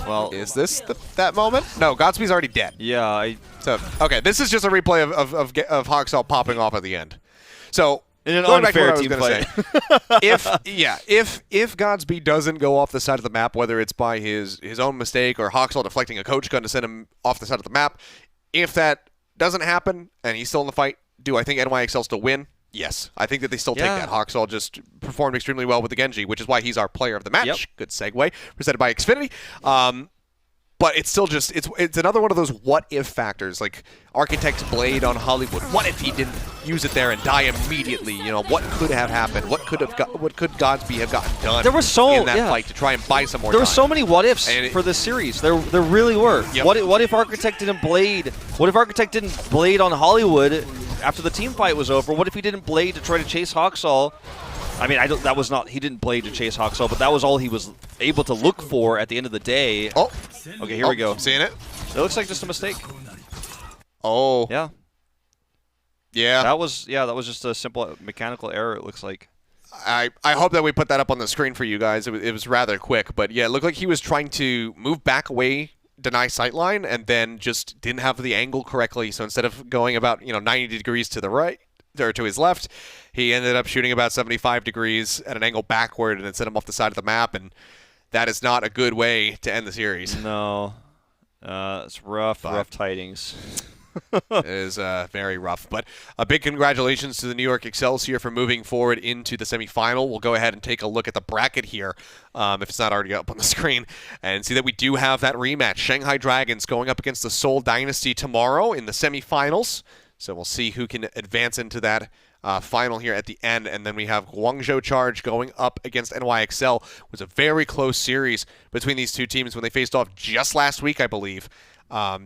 Well, is this that moment? No, Godspeed's already dead. Yeah. So, okay, this is just a replay of Hangzhou popping off at the end. So, in an unfair team fight. if Godspeed doesn't go off the side of the map, whether it's by his own mistake or Hangzhou deflecting a coach gun to send him off the side of the map, if that doesn't happen and he's still in the fight, do I think NYXL still win? Yes. I think that they still take that. Hangzhou just performed extremely well with the Genji, which is why he's our player of the match. Yep. Good segue. Presented by Xfinity. But it's still just, it's another one of those what-if factors, like Architect's Blade on Hollywood. What if he didn't use it there and die immediately? You know, what could have happened? What could Godspeed have gotten done in that fight to try and buy some more time? There were so many what-ifs for this series. There really were. Yep. What if Architect didn't Blade? What if Architect didn't Blade on Hollywood after the team fight was over? What if he didn't Blade to try to chase Hangzhou? I mean, he didn't Blade to chase Hangzhou, but that was all he was able to look for at the end of the day. Oh. Okay, here we go. Seeing it? It looks like just a mistake. Oh. Yeah. Yeah. That was just a simple mechanical error, it looks like. I hope that we put that up on the screen for you guys. It was rather quick, but yeah, it looked like he was trying to move back away, deny sightline, and then just didn't have the angle correctly. So instead of going about 90 degrees to the right or to his left, he ended up shooting about 75 degrees at an angle backward, and it sent him off the side of the map. And that is not a good way to end the series. No, it's rough tidings. It is very rough. But a big congratulations to the New York Excelsior for moving forward into the semifinal. We'll go ahead and take a look at the bracket here, if it's not already up on the screen, and see that we do have that rematch. Shanghai Dragons going up against the Seoul Dynasty tomorrow in the semifinals. So we'll see who can advance into that final here at the end. And then we have Guangzhou Charge going up against NYXL. It was a very close series between these two teams when they faced off just last week, I believe. I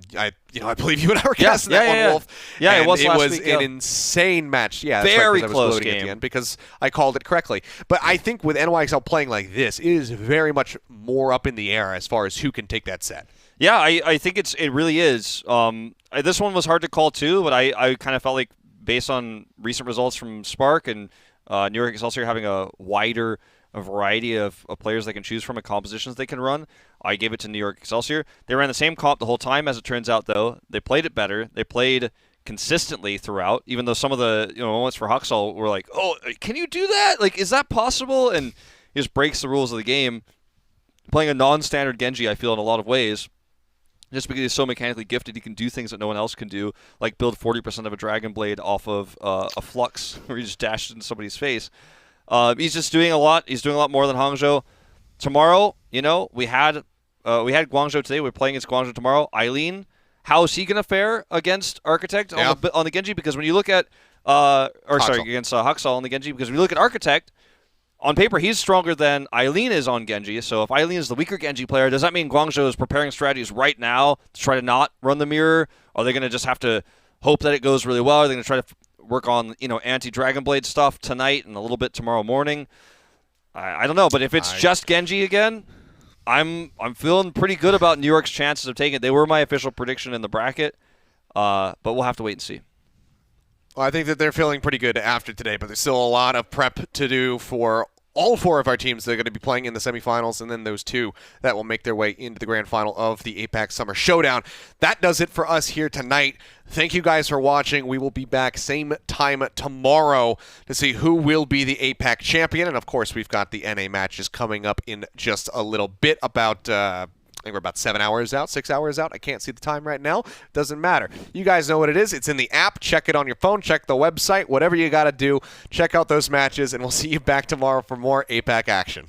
believe you and I were casting that one, Wolf. Yeah, and it was last week. It was an insane match. Yeah, that's very right, close I was game at the end because I called it correctly. But I think with NYXL playing like this, it is very much more up in the air as far as who can take that set. Yeah, I think it really is. This one was hard to call too, but I kind of felt like based on recent results from Spark and New York Excelsior having a wider variety of players they can choose from and compositions they can run, I gave it to New York Excelsior. They ran the same comp the whole time, as it turns out, though. They played it better. They played consistently throughout, even though some of the moments for Hangzhou were like, oh, can you do that? Like, is that possible? And he just breaks the rules of the game. Playing a non-standard Genji, I feel, in a lot of ways. Just because he's so mechanically gifted, he can do things that no one else can do, like build 40% of a Dragon Blade off of a Flux, where he just dashed into somebody's face. He's just doing a lot. He's doing a lot more than Hangzhou. Tomorrow, we had Guangzhou today. We're playing against Guangzhou tomorrow. Eileen, how is he going to fare against Architect on the Genji? Because when you look at, against Hangzhou on the Genji, because when you look at Architect, on paper, he's stronger than Eileen is on Genji. So if Eileen is the weaker Genji player, does that mean Guangzhou is preparing strategies right now to try to not run the mirror? Are they going to just have to hope that it goes really well? Are they going to try to work on anti-Dragon Blade stuff tonight and a little bit tomorrow morning? I don't know, but if it's just Genji again, I'm feeling pretty good about New York's chances of taking it. They were my official prediction in the bracket, but we'll have to wait and see. Well, I think that they're feeling pretty good after today, but there's still a lot of prep to do for all 4 of our teams that are going to be playing in the semifinals, and then those 2 that will make their way into the grand final of the APAC Summer Showdown. That does it for us here tonight. Thank you guys for watching. We will be back same time tomorrow to see who will be the APAC champion. And, of course, we've got the NA matches coming up in just a little bit. I think we're about 7 hours out, 6 hours out. I can't see the time right now. Doesn't matter. You guys know what it is. It's in the app. Check it on your phone. Check the website. Whatever you got to do. Check out those matches, and we'll see you back tomorrow for more APAC action.